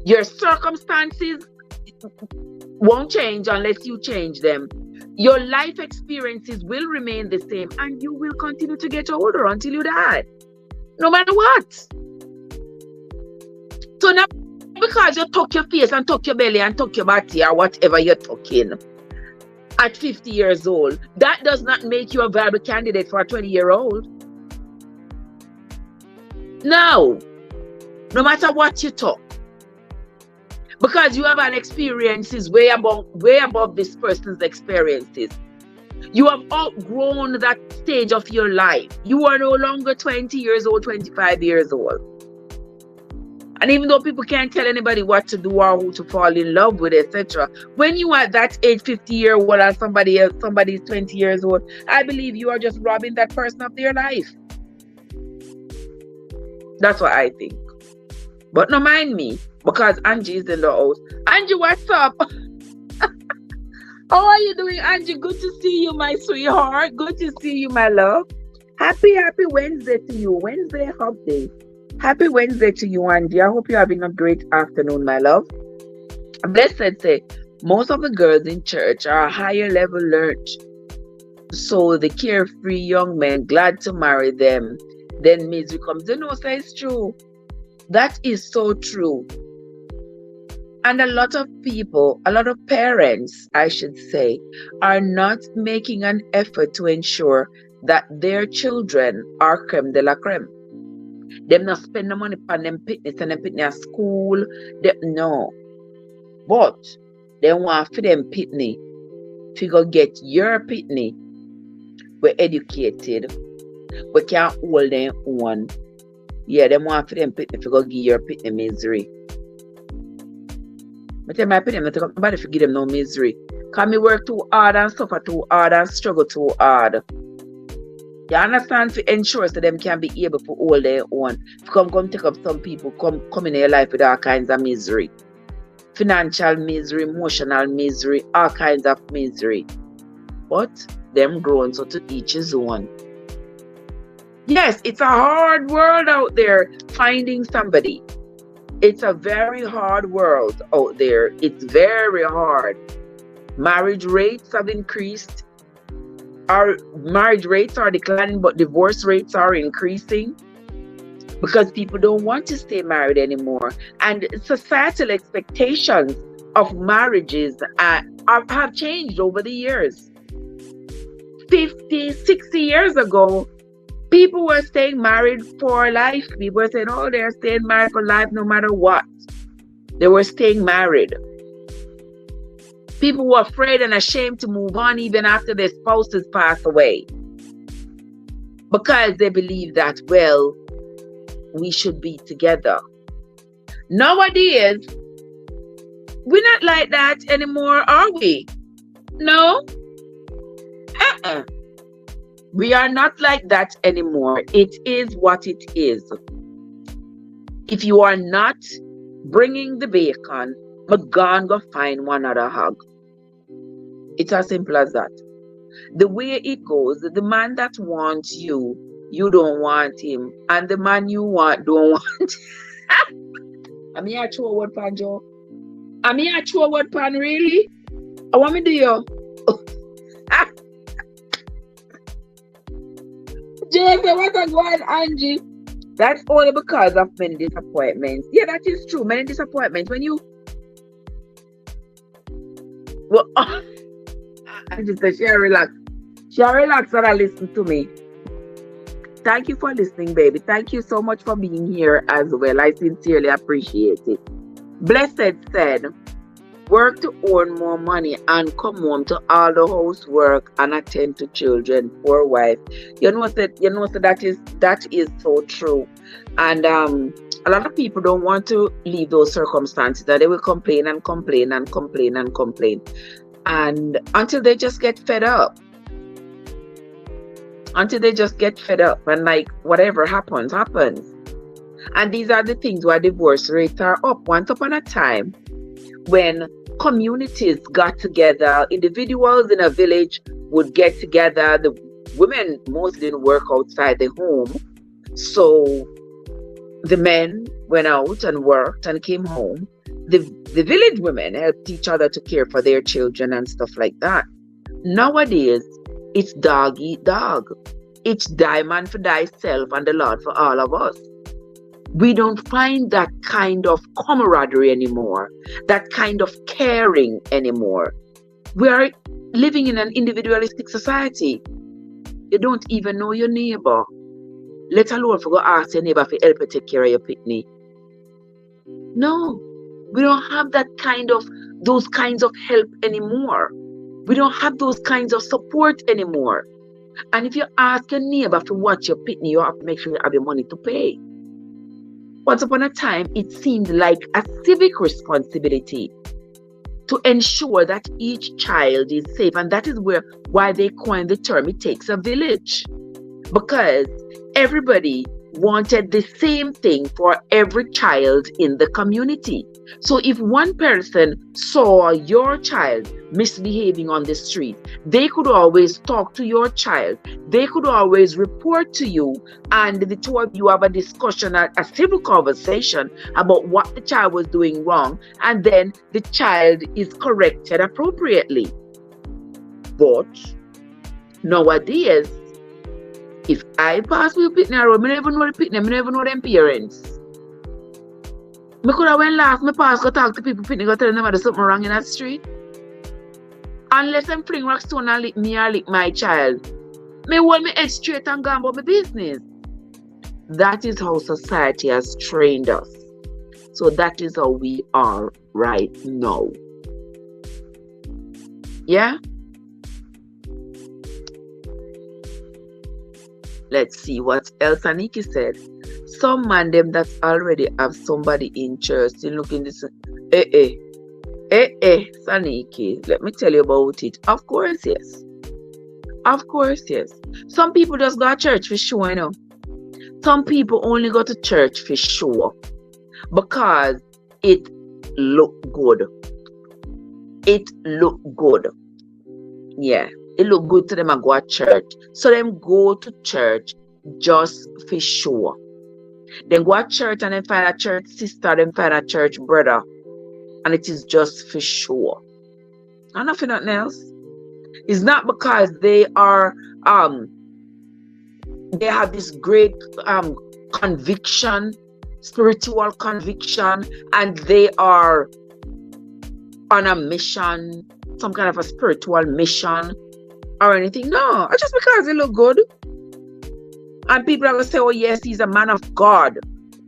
Your circumstances won't change unless you change them. Your life experiences will remain the same and you will continue to get older until you die. No matter what. So now, because you tuck your face and tuck your belly and tuck your body or whatever you're tucking at 50 years old, that does not make you a viable candidate for a 20-year-old. No. No matter what you tuck. because you have an experiences way above this person's experiences. You have outgrown that stage of your life. You are no longer 20 years old, 25 years old. And even though people can't tell anybody what to do or who to fall in love with, etc., when you are at that age, 50-year-old, and somebody's 20 years old, I believe you are just robbing that person of their life. That's what I think. But don't mind me, because Angie is in the house. Angie, what's up? How are you doing, Angie? Good to see you, my sweetheart. Good to see you, my love. Happy Wednesday to you. Wednesday Hub Day. Happy Wednesday to you, Angie. I hope you're having a great afternoon, my love. Blessed say, most of the girls in church are higher level learned. So the carefree young men glad to marry them. Then misery comes. You know, so it's true. That is so true. And a lot of people, a lot of parents, I should say, are not making an effort to ensure that their children are creme de la creme. Them not spend the money on them pitney, send them pitney at school. No. But they want for them pitney to go get your pitney. We're educated. We can't hold them on. Yeah, they want for them pitney to go give your pitney misery. I tell my pitney, I tell nobody to give them no misery. Because me work too hard and suffer too hard and struggle too hard. You understand? To ensure so them can be able to hold their own. Come take up some people, come in their life with all kinds of misery. Financial misery, emotional misery, all kinds of misery. But them grown, so to each his own. Yes, it's a hard world out there finding somebody. It's a very hard world out there. It's very hard. Marriage rates have increased. Our marriage rates are declining, but divorce rates are increasing because people don't want to stay married anymore. And societal expectations of marriages have changed over the years. 50, 60 years ago, people were staying married for life. People were saying, oh, they're staying married for life no matter what. They were staying married. People were afraid and ashamed to move on even after their spouses pass away. Because they believe that, well, we should be together. Nowadays, we're not like that anymore, are we? No? We are not like that anymore. It is what it is. If you are not bringing the bacon, but gone go find one other hug. It's as simple as that. The way it goes, the man that wants you, you don't want him. And the man you want, don't want him. I mean, I throw a word pan, Joe. I mean, I throw a word pan, really? I want me to do you. James, what a going, Angie? That's only because of many disappointments. Yeah, that is true. Many disappointments. When you... Well, Angie said, she relax. She relax and listen to me. Thank you for listening, baby. Thank you so much for being here as well. I sincerely appreciate it. Blessed said, work to earn more money and come home to all the housework and attend to children. Poor wife. You know that is so true. And a lot of people don't want to leave those circumstances, that they will complain and complain and complain and complain. And until they just get fed up. Until they just get fed up and like whatever happens. And these are the things why divorce rates are up. Once upon a time, when communities got together, individuals in a village would get together. The women mostly didn't work outside the home. So the men went out and worked and came home. The village women helped each other to care for their children and stuff like that. Nowadays, it's dog eat dog. It's die man for thyself and the Lord for all of us. We don't find that kind of camaraderie anymore, that kind of caring anymore. We are living in an individualistic society. You don't even know your neighbor, let alone for go ask your neighbor for help you take care of your picnic. No, We don't have those kinds of help anymore. We don't have those kinds of support anymore. And if you ask your neighbor to watch your pitney, you have to make sure you have your money to pay. Once upon a time, it seemed like a civic responsibility to ensure that each child is safe. And that is why they coined the term, it takes a village. Because everybody wanted the same thing for every child in the community. So if one person saw your child misbehaving on the street, they could always talk to your child. They could always report to you, and the two of you have a discussion, a civil conversation about what the child was doing wrong, and then the child is corrected appropriately. But nowadays, if I pass with pitney road, I never know the pitney, I never know them parents. I could have went last, my pass go talk to people, pitney go tell them there's something wrong in that street. Unless them fling rock stone and lick me or lick my child, me hold me head straight and go about my business. That is how society has trained us. So that is how we are right now. Yeah? Let's see what else Aniki said. Some man them that already have somebody in church still looking this. Saniki, let me tell you about it. Of course, yes. Of course, yes. Some people just go to church for sure, you know. Some people only go to church for sure because it look good. It look good. Yeah. It look good to them and go to church. So them go to church just for sure. Then go to church and then find a church sister, then find a church brother. And it is just for sure. And nothing else. It's not because they are they have this great conviction, spiritual conviction, and they are on a mission, some kind of a spiritual mission or anything. No, just because they look good. And people are going to say, oh yes, he's a man of God.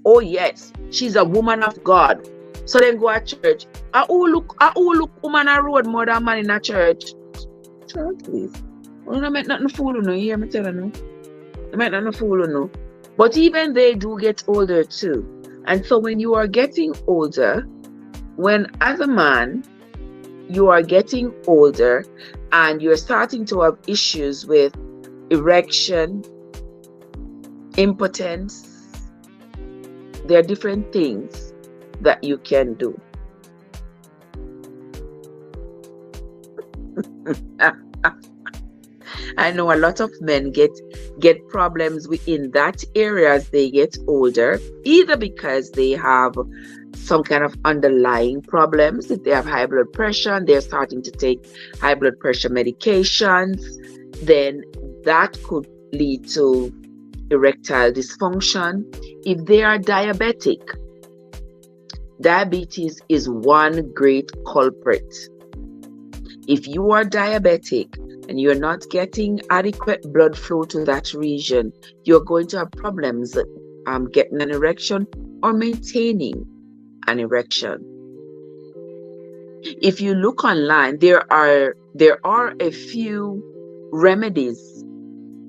Oh yes, she's a woman of God. So then go to church. Who look woman a road more than man in a church? Church, please. I don't make nothing fool you know. You hear me telling you? I make nothing fool you know. But even they do get older too. And so when you are getting older, when as a man, you are getting older and you're starting to have issues with erection, impotence, there are different things that you can do. I know a lot of men get problems within that area as they get older, either because they have some kind of underlying problems. If they have high blood pressure and they're starting to take high blood pressure medications, then that could lead to erectile dysfunction. If they are diabetic, diabetes is one great culprit. If you are diabetic and you're not getting adequate blood flow to that region, you're going to have problems getting an erection or maintaining an erection. If you look online, there are a few remedies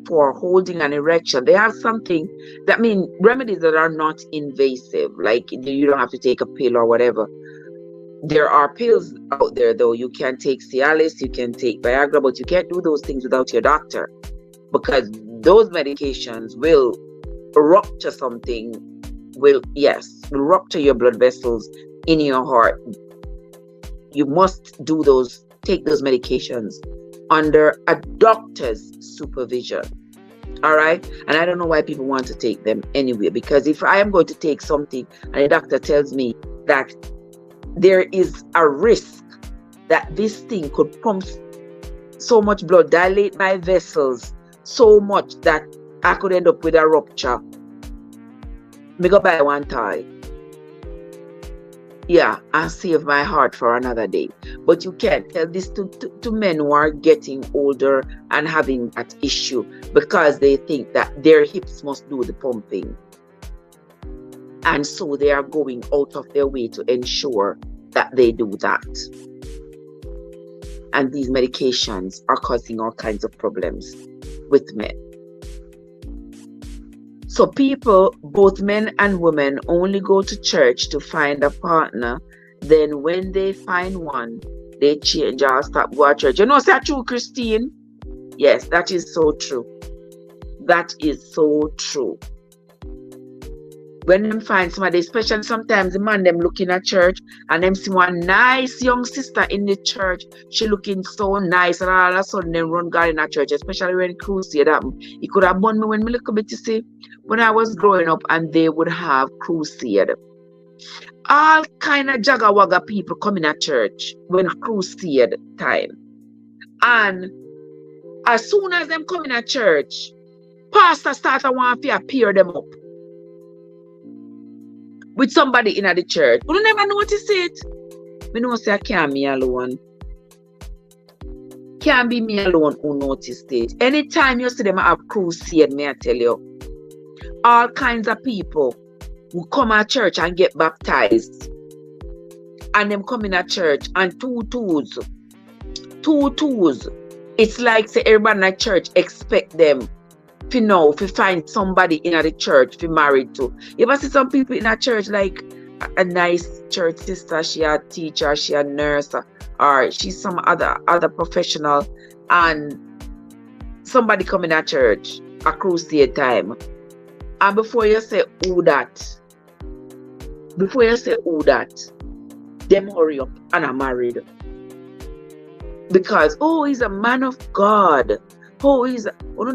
for holding an erection. They have remedies that are not invasive, like you don't have to take a pill or whatever. There are pills out there though. You can take Cialis, you can take Viagra, but you can't do those things without your doctor, because those medications will rupture something, will rupture your blood vessels in your heart. You must take those medications under a doctor's supervision. All right. And I don't know why people want to take them anyway, because if I am going to take something and the doctor tells me that there is a risk that this thing could pump so much blood, dilate my vessels so much that I could end up with a rupture, me go buy one tie. Yeah, and save my heart for another day. But you can't tell this to men who are getting older and having that issue because they think that their hips must do the pumping. And so they are going out of their way to ensure that they do that. And these medications are causing all kinds of problems with men. So people, both men and women, only go to church to find a partner. Then when they find one, they change or stop going to church. You know, is that true, Christine? Yes, that is so true. That is so true. When them find somebody, especially sometimes the man them looking at church and them see one nice young sister in the church, she looking so nice, and all of a sudden they run God in a church, especially when crusade happen. It could have burned me when me look a bit, you see, when I was growing up and they would have crusade. All kind of jagga wagga people coming at church when crusade time. And as soon as them coming at church, pastor start to want to appear them up with somebody in the church. You never notice it. We know say I can't be alone. Can't be me alone who noticed it. Anytime you see them have crusade, may I tell you, all kinds of people who come at church and get baptized. And them coming at church and two twos. It's like say everybody at church expect them to know, to find somebody in the church to married to. You ever see some people in a church like a nice church sister, she a teacher, she a nurse, or she's some other professional, and somebody come in a church, a crusade time, and before you say who that, them hurry up and are married. Because, oh, he's a man of God. Oh,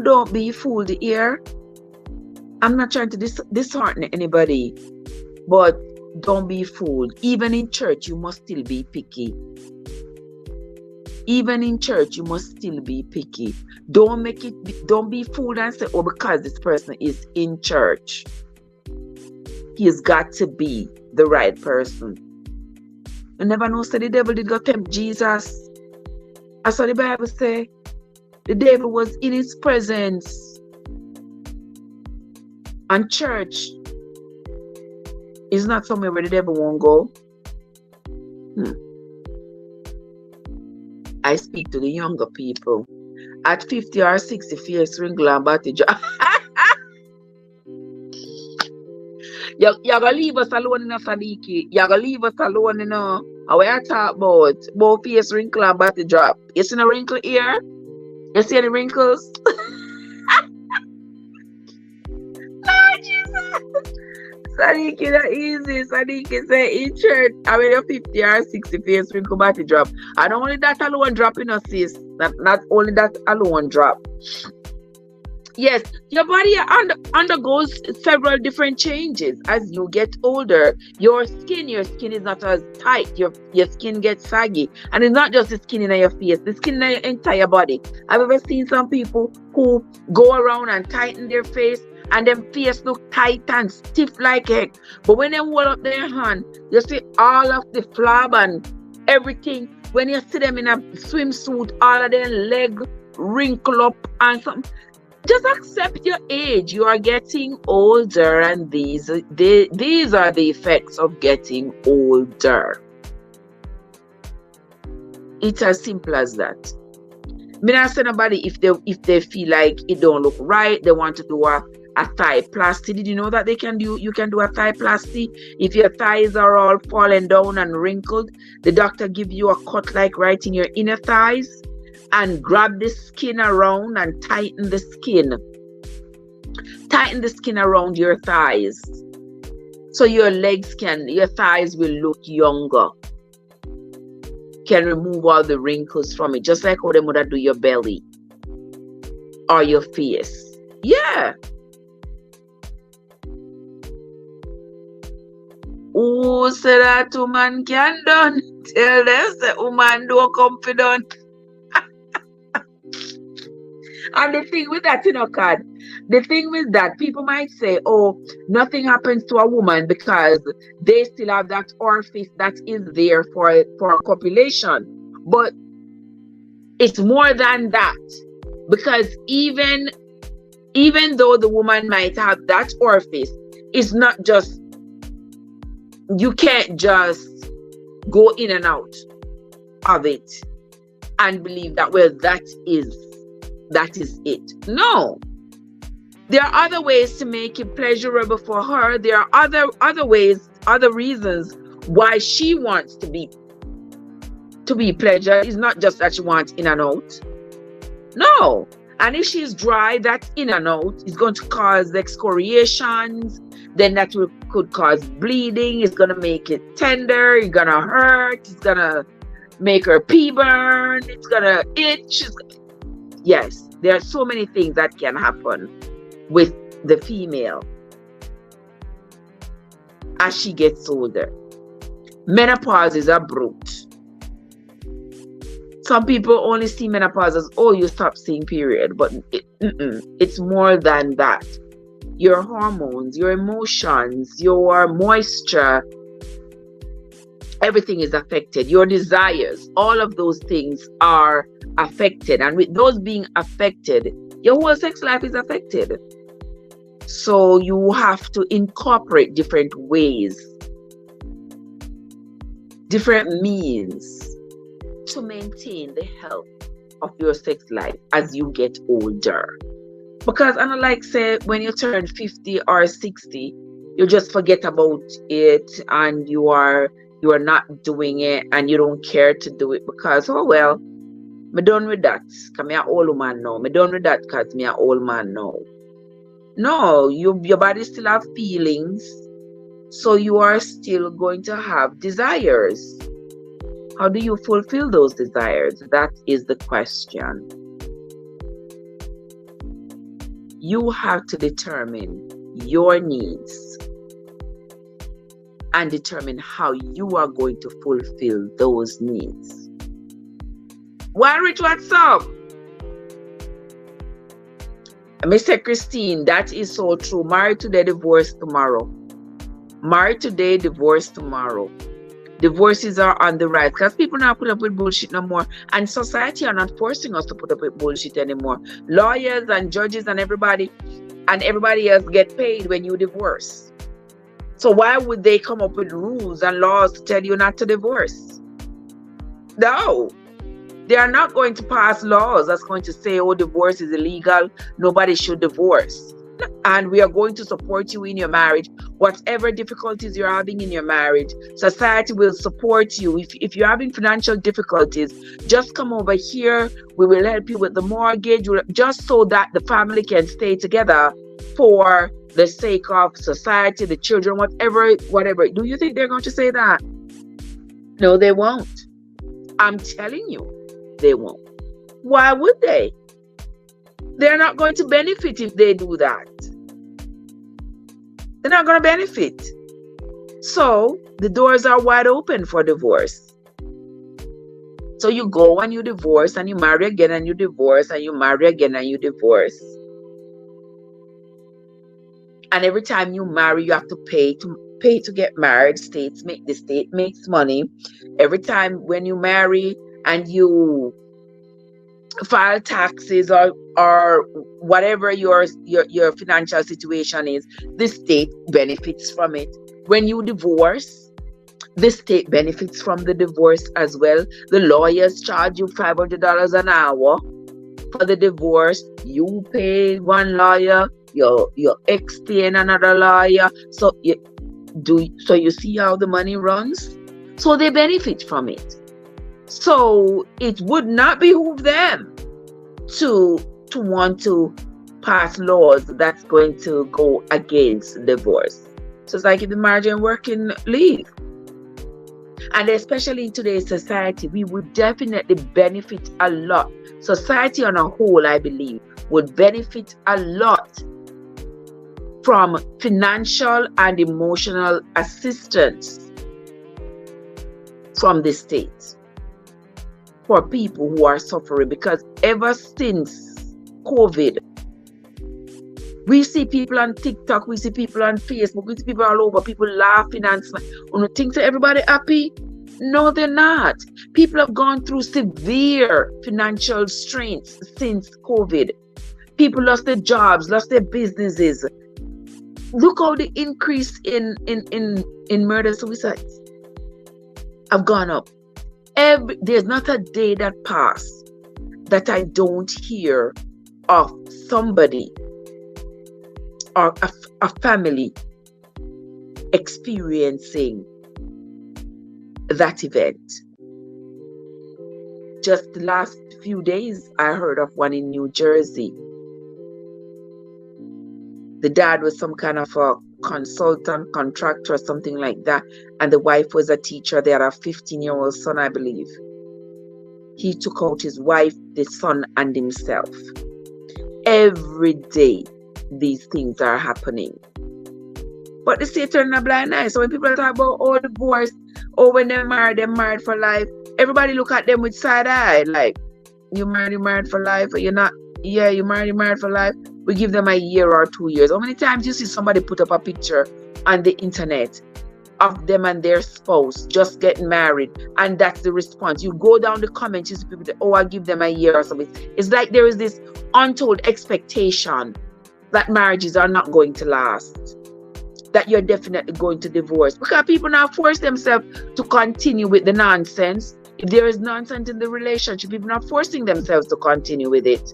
don't be fooled here. I'm not trying to dishearten anybody, but don't be fooled. Even in church, you must still be picky. Even in church, you must still be picky. Don't be fooled and say, oh, because this person is in church, he's got to be the right person. You never know, say the devil did go tempt Jesus. That's what the Bible say. The devil was in his presence. And church is not somewhere where the devil won't go. I speak to the younger people. At 50 or 60, fierce wrinkle and body drop. You're going to leave us alone, in a Sadiki. You're going to leave us alone, you know. And we are talking about fierce wrinkle and body drop. You see a wrinkle here? You see any wrinkles? Lord Jesus. Sadiki, that easy. Sadiki say in church, I mean, you're 50 or 60 face wrinkle body drop. And only that alone drop in us, sis. Not only that alone drop. Yes, your body undergoes several different changes as you get older. Your skin is not as tight. Your skin gets saggy, and it's not just the skin in your face. The skin in your entire body. I've ever seen some people who go around and tighten their face, and their face look tight and stiff like heck. But when they hold up their hand, you see all of the flab and everything. When you see them in a swimsuit, all of their leg wrinkle up and something. Just accept your age. You are getting older, and these are the effects of getting older. It's as simple as that. Me not say nobody if they feel like it don't look right, they want to do a thigh plasty. Did you know that you can do a thigh plasty? If your thighs are all fallen down and wrinkled, the doctor give you a cut like right in your inner thighs, and grab the skin around and tighten the skin. Tighten the skin around your thighs. So your thighs will look younger. Can remove all the wrinkles from it. Just like how they would do your belly. Or your face. Yeah. Who said that woman can done? Tell them that woman do confident. And the thing with that, the thing with that, people might say, oh, nothing happens to a woman because they still have that orifice that is there for copulation. But it's more than that. Because even though the woman might have that orifice, it's not just You can't just go in and out of it and believe that, well, that is it. No. There are other ways to make it pleasurable for her. There are other ways, other reasons why she wants to be pleasured. It's not just that she wants in and out. No. And if she's dry, that in and out is going to cause excoriations. Then that could cause bleeding. It's going to make it tender. It's going to hurt. It's going to make her pee burn. It's going to itch. Yes, there are so many things that can happen with the female as she gets older. Menopause is abrupt. Some people only see menopause as, oh, you stop seeing period, but it's more than that. Your hormones, your emotions, your moisture, everything is affected. Your desires, all of those things are affected. And with those being affected, your whole sex life is affected. So you have to incorporate different ways, different means to maintain the health of your sex life as you get older. Because unlike, say, when you turn 50 or 60, you just forget about it and you are not doing it and you don't care to do it because, oh well, me done with that because me an old man now. Me done with that because me an old man now. No, your body still have feelings, so you are still going to have desires. How do you fulfill those desires? That is the question. You have to determine your needs and determine how you are going to fulfill those needs. Well, Rich, what's up? Mr. Christine, that is so true. Married today, divorced tomorrow. Married today, divorced tomorrow. Divorces are on the rise because people not put up with bullshit no more, and society are not forcing us to put up with bullshit anymore. Lawyers and judges and everybody else get paid when you divorce. So why would they come up with rules and laws to tell you not to divorce? No. They are not going to pass laws that's going to say, oh, divorce is illegal, nobody should divorce. And we are going to support you in your marriage. Whatever difficulties you're having in your marriage, society will support you. If you're having financial difficulties, just come over here. We will help you with the mortgage, just so that the family can stay together for the sake of society, the children, whatever. Do you think they're going to say that? No, they won't. I'm telling you, they won't. Why would they? They're not going to benefit if they do that. They're not going to benefit. So the doors are wide open for divorce. So you go and you divorce and you marry again and you divorce and you marry again and you divorce. And every time you marry, you have to pay to get married. The state makes money. Every time when you marry and you file taxes or whatever your financial situation is, the state benefits from it. When you divorce, the state benefits from the divorce as well. The lawyers charge you $500 an hour for the divorce. You pay one lawyer, your ex paying another lawyer. So you see how the money runs? So they benefit from it. So it would not behoove them to want to pass laws that's going to go against divorce. So it's like if the marriage ain't working, leave. And especially in today's society, we would definitely benefit a lot. Society on a whole, I believe, would benefit a lot from financial and emotional assistance from the state for people who are suffering, because ever since COVID, we see people on TikTok, we see people on Facebook, we see people all over, people laughing and smiling. Think everybody happy? No, they're not. People have gone through severe financial strains since COVID. People lost their jobs, lost their businesses. Look how the increase in murder suicides have gone up. There's not a day that passes that I don't hear of somebody or a family experiencing that event. Just the last few days, I heard of one in New Jersey. The dad was some kind of a consultant, contractor, or something like that, and the wife was a teacher. They had a 15-year-old son, I believe. He took out his wife, the son, and himself. Every day, these things are happening. But the state turning a blind eye. So when people talk about divorce, when they're married for life, everybody look at them with side eye. Like, you're married for life, or you're not? Yeah, you're married for life. We give them a year or 2 years. How many times you see somebody put up a picture on the internet of them and their spouse just getting married, and that's the response? You go down the comments, you see people say, I give them a year or something. It's like there is this untold expectation that marriages are not going to last, that you're definitely going to divorce, because people now force themselves to continue with the nonsense. If there is nonsense in the relationship, people are not forcing themselves to continue with it.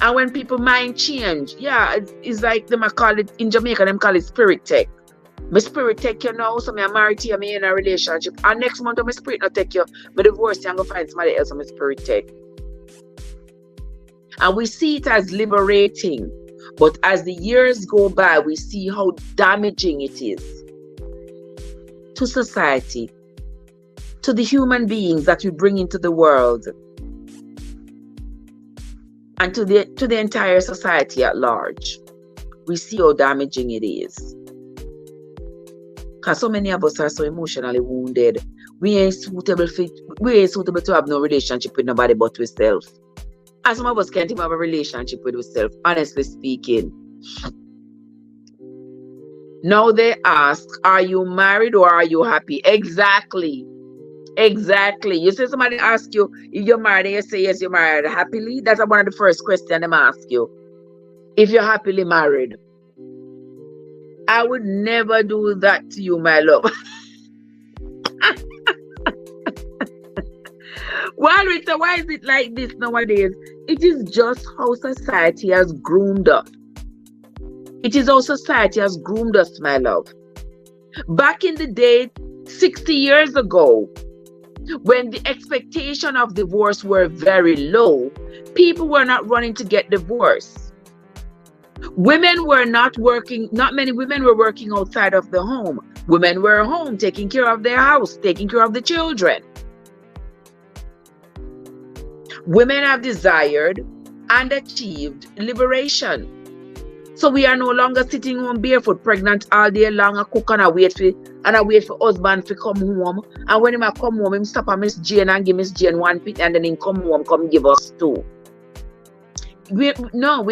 And when people mind change, it's like them call it in Jamaica, them call it spirit take. My spirit take you now, so I'm married to you, I'm in a relationship. And next month, my spirit not take you, but divorce you and go find somebody else on my spirit take. And we see it as liberating. But as the years go by, we see how damaging it is to society, to the human beings that we bring into the world, and to the entire society at large. We see how damaging it is. Because so many of us are so emotionally wounded. We ain't suitable to have no relationship with nobody but ourselves. And some of us can't even have a relationship with ourselves, honestly speaking. Now they ask, are you married or are you happy? Exactly. You say somebody ask you if you're married and you say yes, you're married happily. That's one of the first questions they ask you. If you're happily married. I would never do that to you, my love. Well, Rita, why is it like this nowadays? It is just how society has groomed us. It is how society has groomed us, my love. Back in the day, 60 years ago, when the expectation of divorce were very low, people were not running to get divorced. Women were not working, not many women were working outside of the home. Women were home taking care of their house, taking care of the children. Women have desired and achieved liberation. So we are no longer sitting home barefoot, pregnant all day long, and cook and I wait for husband to come home. And when he come home, him stop at Miss Jane and give Miss Jane one pit, and then he come home, come give us two. We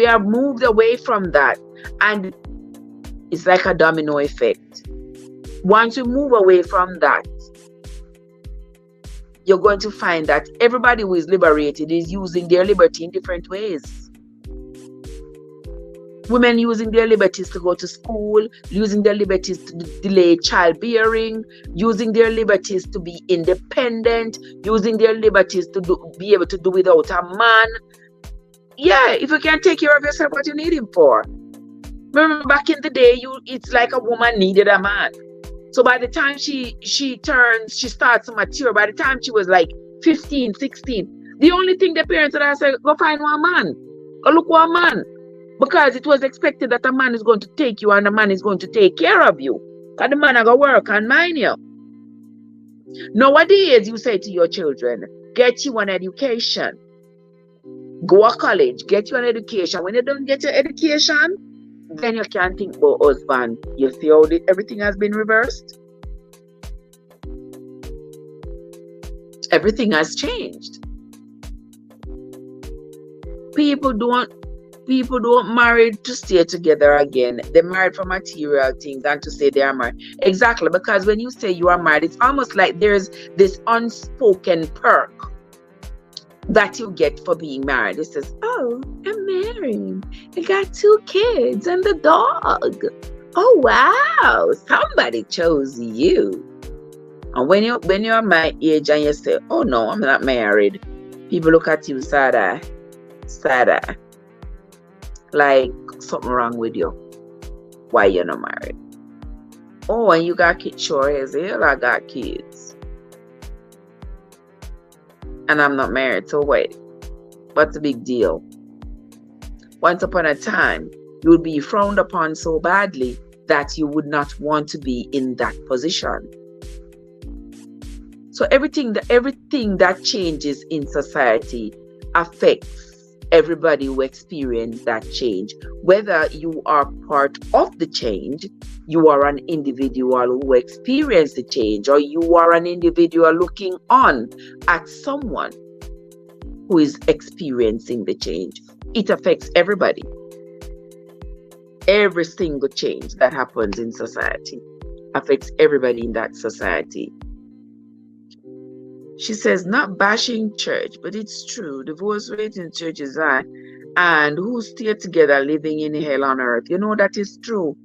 are moved away from that, and it's like a domino effect. Once you move away from that, you're going to find that everybody who is liberated is using their liberty in different ways. Women using their liberties to go to school, using their liberties to delay childbearing, using their liberties to be independent, using their liberties to be able to do without a man. Yeah, if you can't take care of yourself, what you need him for? Remember back in the day, it's like a woman needed a man. So by the time she starts to mature, by the time she was like 15, 16, the only thing the parents would say, go find one man, go look for a man. Because it was expected that a man is going to take you and a man is going to take care of you. And the man is going to work and mind you. Nowadays, you say to your children, get you an education. Go to college, get you an education. When you don't get your education, then you can't think about husband. You see how everything has been reversed? Everything has changed. People don't marry to stay together again. They're married for material things and to say they are married. Exactly, because when you say you are married, it's almost like there's this unspoken perk that you get for being married. It says, oh, I'm married. I got 2 kids and the dog. Oh wow, somebody chose you. And when you're my age and you say, oh no, I'm not married, people look at you sad, like something wrong with you. Why you're not married? Oh, and you got kids? Sure as hell I got kids. And I'm not married, so wait, what's the big deal? Once upon a time, you would be frowned upon so badly that you would not want to be in that position. So everything that changes in society affects everybody who experiences that change. Whether you are part of the change, you are an individual who experienced the change, or you are an individual looking on at someone who is experiencing the change. It affects everybody. Every single change that happens in society affects everybody in that society. She says, not bashing church, but it's true. Divorce rate in church is high. And who stay together living in hell on earth? You know, that is true.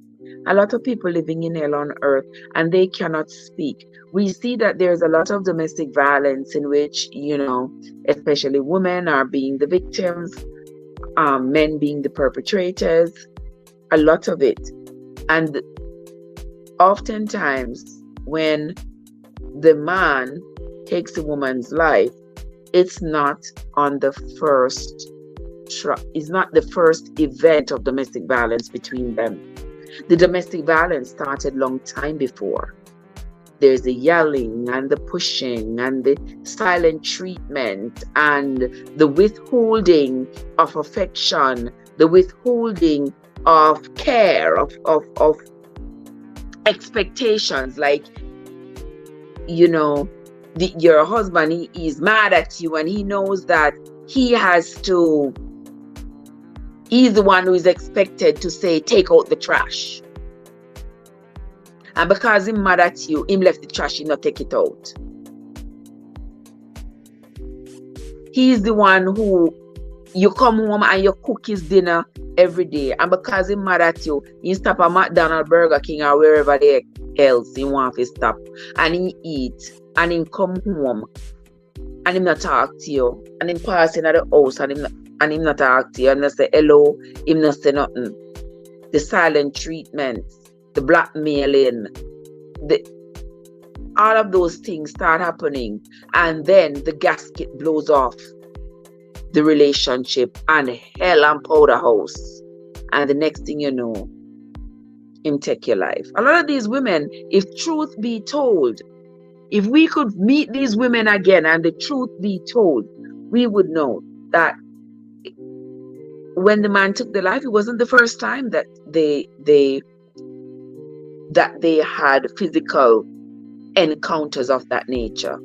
A lot of people living in hell on earth and they cannot speak. We see that there's a lot of domestic violence in which, you know, especially women are being the victims, men being the perpetrators, a lot of it. And oftentimes when the man takes a woman's life, it's not on the first it's not the first event of domestic violence between them. The domestic violence started long time before. There's the yelling and the pushing and the silent treatment and the withholding of affection, the withholding of care, of expectations. Like, you know, your husband, he is mad at you and he knows that he's the one who is expected to say, take out the trash. And because he's mad at you, him left the trash, he not take it out. He's the one who, you come home and you cook his dinner every day. And because he's mad at you, he stop at McDonald's, Burger King, or wherever else he want to stop. And he eat. And him come home and him not talk to you, and him pass in at the house and him not talk to you, and not say hello, him not say nothing. The silent treatment, the blackmailing, all of those things start happening, and then the gasket blows off the relationship and hell and powder house, and the next thing you know, him take your life. A lot of these women, if truth be told, if we could meet these women again and the truth be told, we would know that when the man took their life, it wasn't the first time that they had physical encounters of that nature.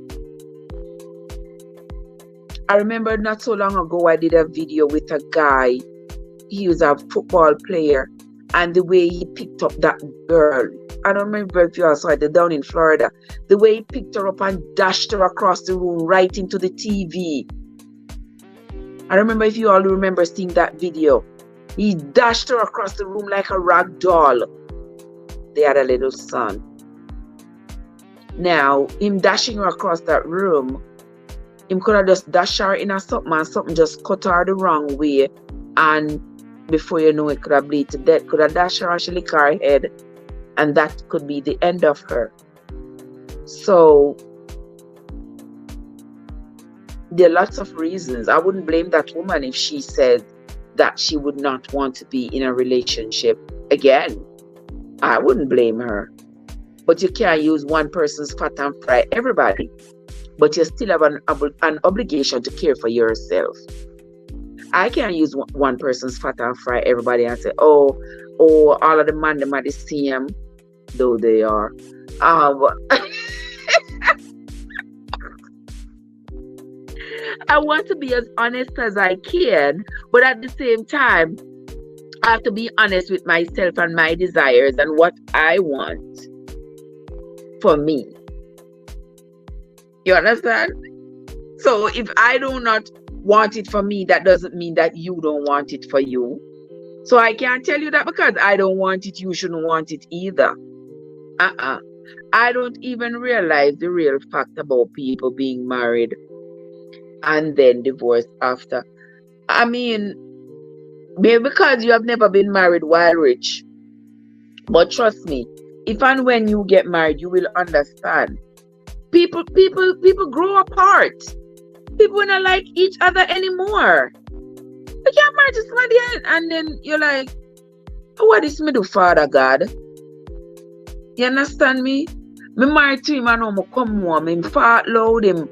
I remember not so long ago, I did a video with a guy. He was a football player, and the way he picked up that girl, I don't remember if you all saw it, down in Florida. The way he picked her up and dashed her across the room right into the TV. I remember if you all remember seeing that video. He dashed her across the room like a rag doll. They had a little son. Now, him dashing her across that room, him could have just dashed her in a something and something just cut her the wrong way. And before you know it, could have bleed to death. Could have dashed her and she lick her head. And that could be the end of her. So there are lots of reasons. I wouldn't blame that woman if she said that she would not want to be in a relationship again. I wouldn't blame her. But you can't use one person's fat and fry everybody. But you still have an obligation to care for yourself. I can't use one person's fat and fry everybody and say, oh, all of the men, them are the same. Though they are. I want to be as honest as I can, but at the same time, I have to be honest with myself and my desires and what I want for me. You understand? So if I do not want it for me, that doesn't mean that you don't want it for you. So I can't tell you that because I don't want it, you shouldn't want it either. I don't even realize the real fact about people being married and then divorced after. I mean, maybe because you have never been married while rich. But trust me, if and when you get married, you will understand. People grow apart. People don't like each other anymore. You get married to somebody and then you're like, what is me do, Father God? You understand me? Me married to him and now I come home, him fart loud, him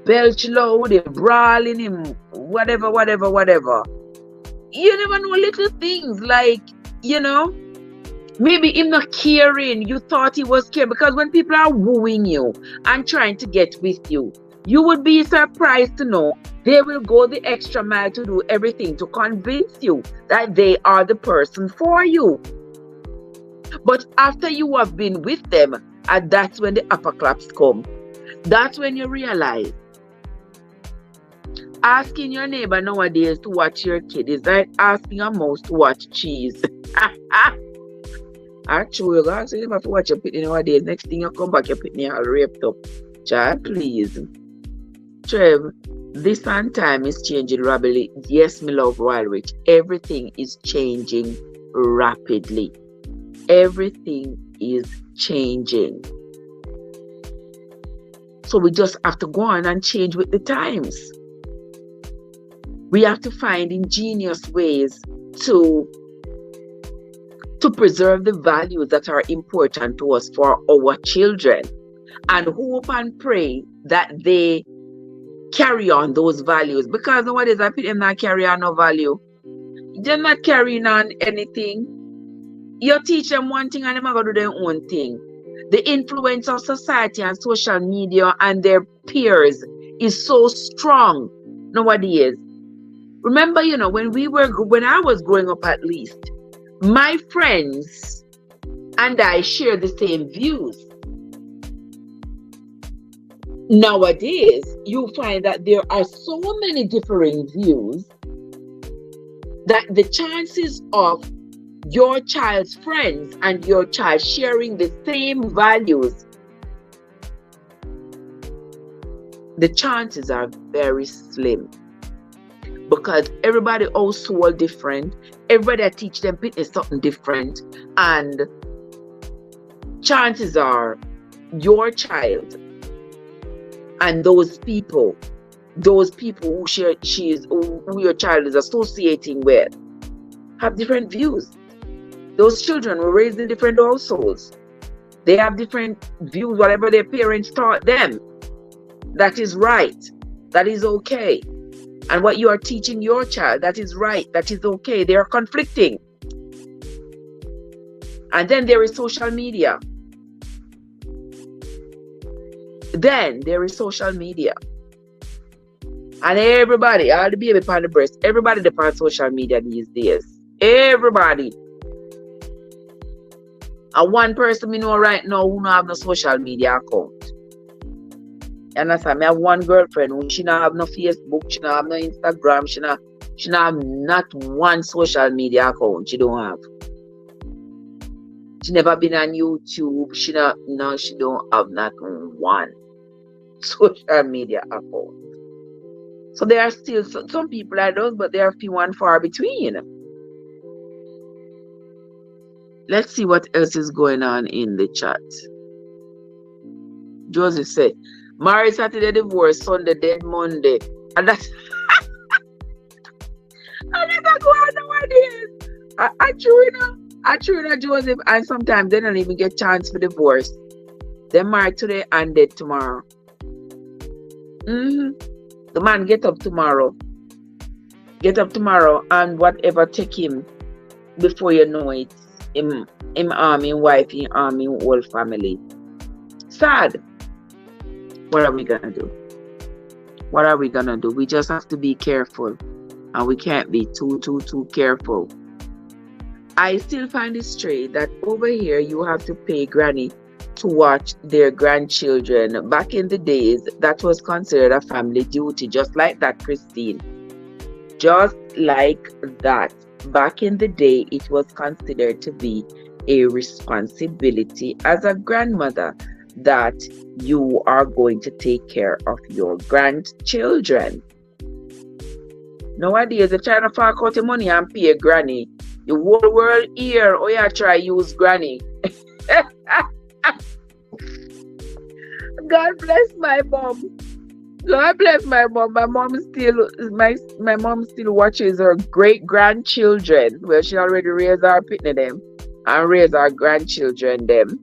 belch loud, him brawling, him whatever. You never know little things like, you know, maybe him not caring. You thought he was caring because when people are wooing you and trying to get with you, you would be surprised to know they will go the extra mile to do everything to convince you that they are the person for you. But after you have been with them, and that's when the upper claps come. That's when you realize asking your neighbor nowadays to watch your kid is like asking a mouse to watch cheese. Actually, you're going to say you have to watch your pitney nowadays. Next thing you come back, your pitney all raped up. Child, please. Trev, this and time is changing rapidly. Yes, me love Royal Rich. Everything is changing rapidly. Everything is changing. So we just have to go on and change with the times. We have to find ingenious ways to preserve the values that are important to us for our children, and hope and pray that they carry on those values. Because nowadays I put them not carry on no value. They're not carrying on anything. You teach them one thing and they're going to do their own thing. The influence of society and social media and their peers is so strong nowadays. Remember, you know, when I was growing up, at least, my friends and I share the same views. Nowadays, you find that there are so many differing views that the chances of your child's friends and your child sharing the same values, the chances are very slim. Because everybody also different. Everybody I teach them is something different. And chances are your child and those people who who your child is associating with have different views. Those children were raised in different households. They have different views, whatever their parents taught them. That is right. That is okay. And what you are teaching your child, that is right, that is okay. They are conflicting. And then there is social media. And everybody, all the baby upon the breast, everybody depends on social media these days. Everybody. And one person we know right now who don't have no social media account. You understand? I have one girlfriend who she don't have no Facebook, she don't have no Instagram, she don't have not one social media account. She don't have. She never been on YouTube. She don't have not one social media account. So there are still some people like those, but there are few and far between. Let's see what else is going on in the chat. Joseph said, married Saturday, divorce Sunday, dead Monday. And that's and that's go on nowadays. I true, you know, Joseph, and sometimes they don't even get chance for divorce. They're married today and dead tomorrow. The man get up tomorrow, and whatever take him, before you know it, him army wife, him army whole family. Sad. What are we gonna do? We just have to be careful, and we can't be too careful. I still find it strange that over here you have to pay granny to watch their grandchildren. Back in the days, that was considered a family duty, just like that, Christine. Just like that. Back in the day, it was considered to be a responsibility as a grandmother that you are going to take care of your grandchildren. Nowadays, they're trying to fork out the money and pay a granny. The whole world here, oh yeah, try use granny. God bless my mom. God bless my mom. My mom still watches her great grandchildren. Well, she already raised our pitney them and raised our grandchildren them.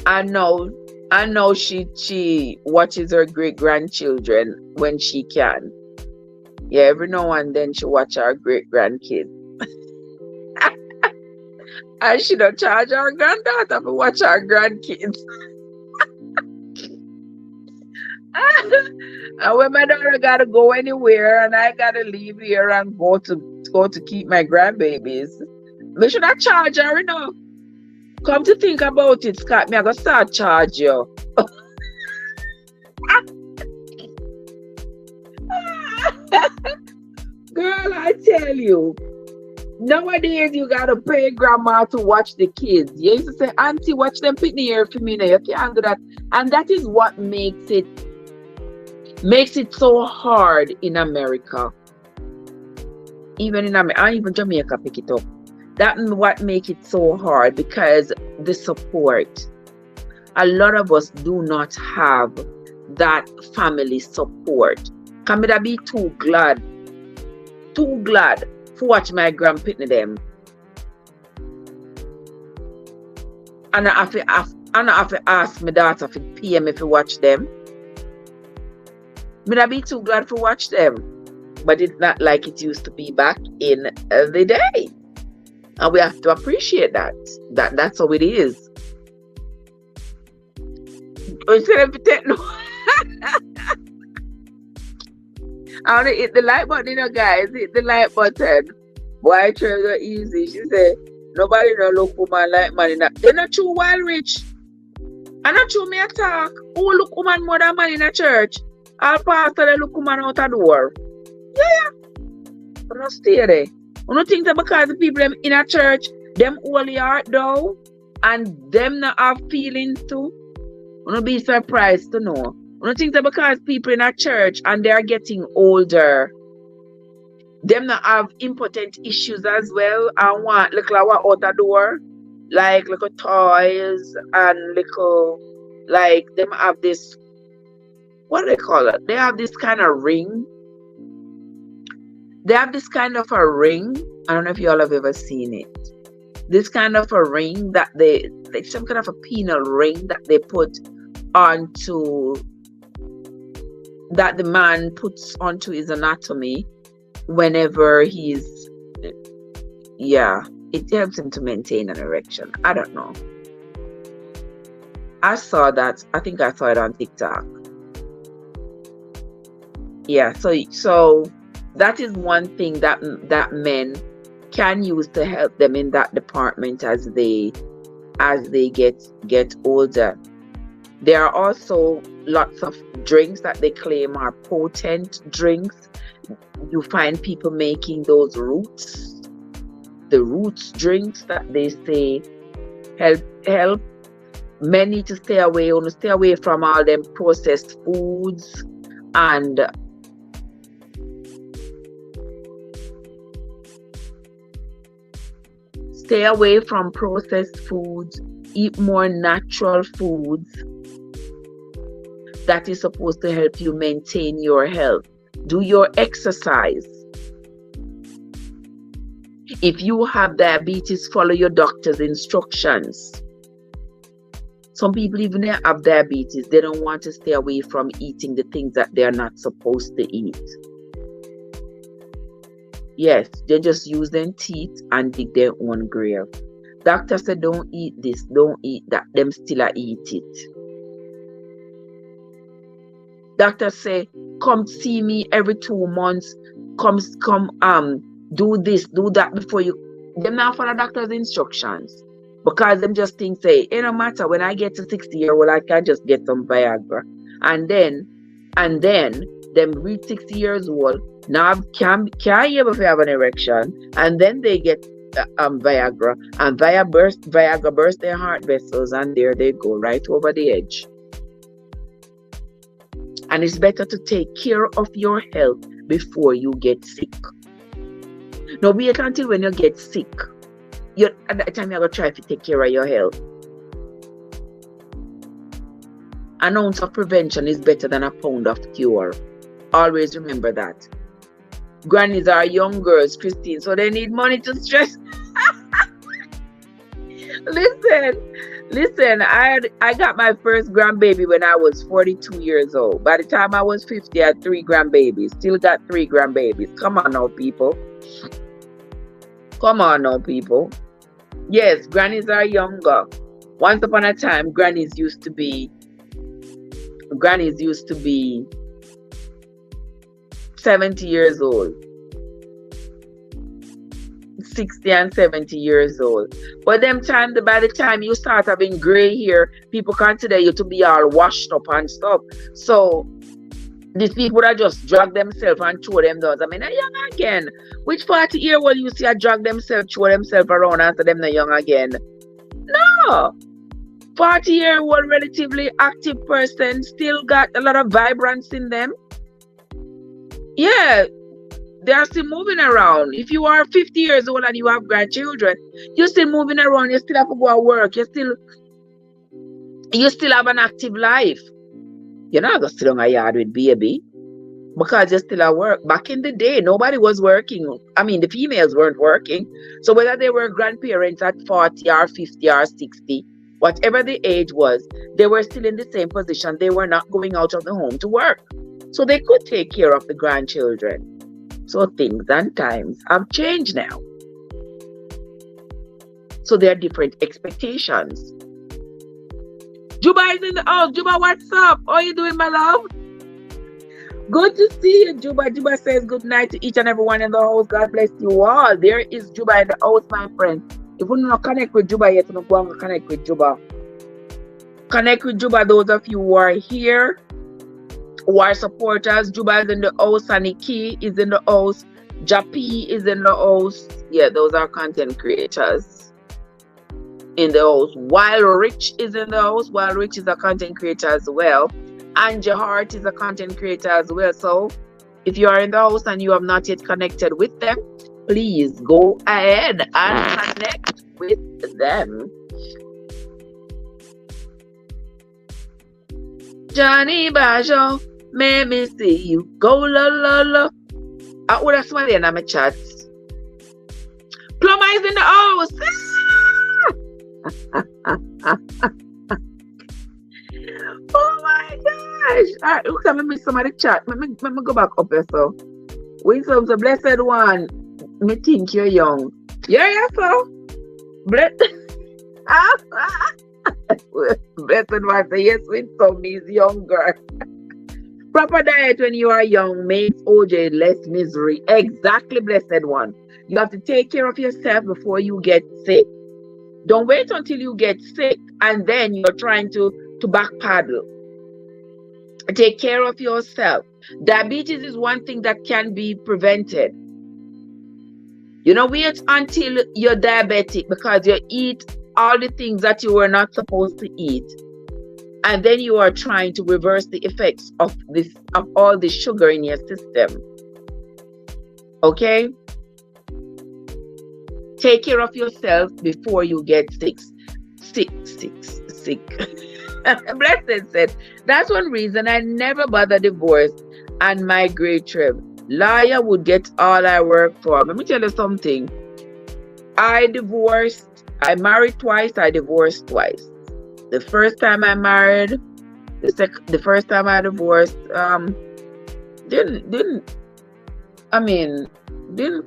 And now she watches her great grandchildren when she can. Yeah, every now and then she watch our great grandkids. And she don't charge our granddaughter to watch our grandkids. And when my daughter gotta go anywhere and I gotta leave here and go to keep my grandbabies, we should not charge her, you know. Come to think about it, Scott, me I gonna start charge you. Girl, I tell you, nowadays you gotta pay grandma to watch the kids. You used to say, Auntie, watch them pitney here for me now. You can't do that. And that is what makes it so hard in America. Even in America, and even Jamaica pick it up. That's what makes it so hard, because the support. A lot of us do not have that family support. Can me be too glad for watch my grandpitney them. And I have to ask my daughter to pay me if you watch them. Me be too glad for watch them. But it's not like it used to be back in the day. And we have to appreciate that. That's how it is. Instead of take no. I want to hit the like button, you know, guys. Hit the like button. Why treasure easy? She said, nobody no look woman like man. They're not true wild rich. I'm not true me attack. Who look woman more than man in a church? All pastor they look woman out the door. Yeah. But not stay there. You don't think that because the people in a church, them only heart though, and them not have feelings too? You don't be surprised to know. You don't think that because people in a church and they are getting older, them not have important issues as well and want little out the door, like little toys and little, like them have this, what do they call it? They have this kind of ring. They have this kind of a ring. I don't know if you all have ever seen it. This kind of a ring that like some kind of a penal ring that they put onto, that the man puts onto his anatomy whenever he's, it helps him to maintain an erection. I don't know. I saw that. I think I saw it on TikTok. Yeah, so that is one thing that men can use to help them in that department as they get older. There are also lots of drinks that they claim are potent drinks. You find people making those the roots drinks that they say help many to stay away from all them processed foods and stay away from processed foods, eat more natural foods. That is supposed to help you maintain your health. Do your exercise. If you have diabetes, follow your doctor's instructions. Some people even have diabetes, they don't want to stay away from eating the things that they are not supposed to eat. Yes, they just use their teeth and dig their own grave. Doctor said, don't eat this, don't eat that. Them still eat it. Doctor say, come see me every 2 months. Come, do this, do that before you. Them not follow doctor's instructions. Because them just think, say, it don't matter, when I get to 60 years old, I can just get some Viagra. And then them reach 60 years old, now can't able to have an erection, and then they get Viagra, and Viagra burst their heart vessels, and there they go right over the edge. And it's better to take care of your health before you get sick. Now wait until when you get sick. At that time you're going to try to take care of your health. An ounce of prevention is better than a pound of cure. Always remember that. Grannies are young girls, Christine, so they need money to stress. Listen, I got my first grandbaby when I was 42 years old. By the time I was 50, I had 3 grandbabies. Still got 3 grandbabies. Come on now, people. Come on now, people. Yes, grannies are younger. Once upon a time, grannies used to be 70 years old. 60 and 70 years old. But by the time you start having gray hair, people consider you to be all washed up and stuff. So these people that just drag themselves and throw themselves. I mean, they're young again. Which 40-year-old you see a drag themselves, throw themselves around and say them they're young again? No. 40-year-old relatively active person still got a lot of vibrance in them. Yeah, they are still moving around. If you are 50 years old and you have grandchildren, you're still moving around. You still have to go to work. You still have an active life. You're not going to sit on a yard with baby because you're still at work. Back in the day, nobody was working. I mean, the females weren't working. So whether they were grandparents at 40 or 50 or 60, whatever the age was, they were still in the same position. They were not going out of the home to work. So they could take care of the grandchildren. So things and times have changed now. So there are different expectations. Juba is in the house. Juba, what's up? How are you doing, my love? Good to see you, Juba. Juba says good night to each and everyone in the house. God bless you all. There is Juba in the house, my friend. If you don't connect with Juba yet, you go and connect with Juba. Connect with Juba, those of you who are here, who are supporters. Juba is in the house. Aniki is in the house. Jappy is in the house. Yeah, those are content creators in the house. While Rich is in the house. While Rich is a content creator as well. Angie Hart is a content creator as well. So if you are in the house and you have not yet connected with them, please go ahead and connect with them. Johnny Bajo, let me see you go la la la. I would have somebody in my chat. Plumber is in the house. Oh my gosh. Alright, look at me somebody chat. Let me go back up here. So wisdom's a blessed one. Me think you're young. Yeah, so blessed. Blessed one say yes, wisdom is younger. Proper diet when you are young makes OJ less misery. Exactly, blessed one. You have to take care of yourself before you get sick. Don't wait until you get sick and then you're trying to back paddle. Take care of yourself. Diabetes is one thing that can be prevented. You know, wait until you're diabetic because you eat all the things that you were not supposed to eat. And then you are trying to reverse the effects of all the sugar in your system. Okay? Take care of yourself before you get sick. Blessed said, that's one reason I never bother divorce and migrate trip. Lawyer would get all I work for. Let me tell you something. I married twice, I divorced twice. The first time I married, the first time I divorced, didn't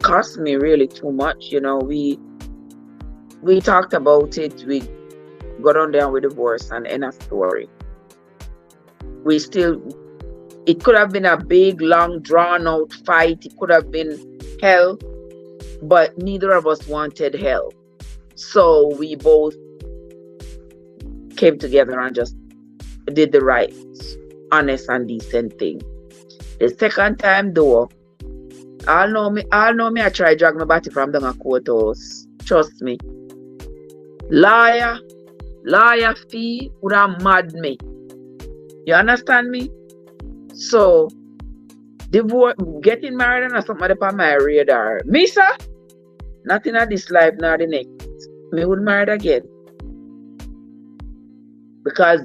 cost me really too much. You know, we talked about it, we got on down with divorce and end of story. It could have been a big, long, drawn out fight. It could have been hell, but neither of us wanted hell. So we both came together and just did the right, honest and decent thing. The second time though, all know me I try drag my body from down a courthouse. Trust me. Lawyer fee would have mad me. You understand me? So divorce, getting married and something upon my radar. Me sir, nothing at this life nor the next. Me would marry again. Because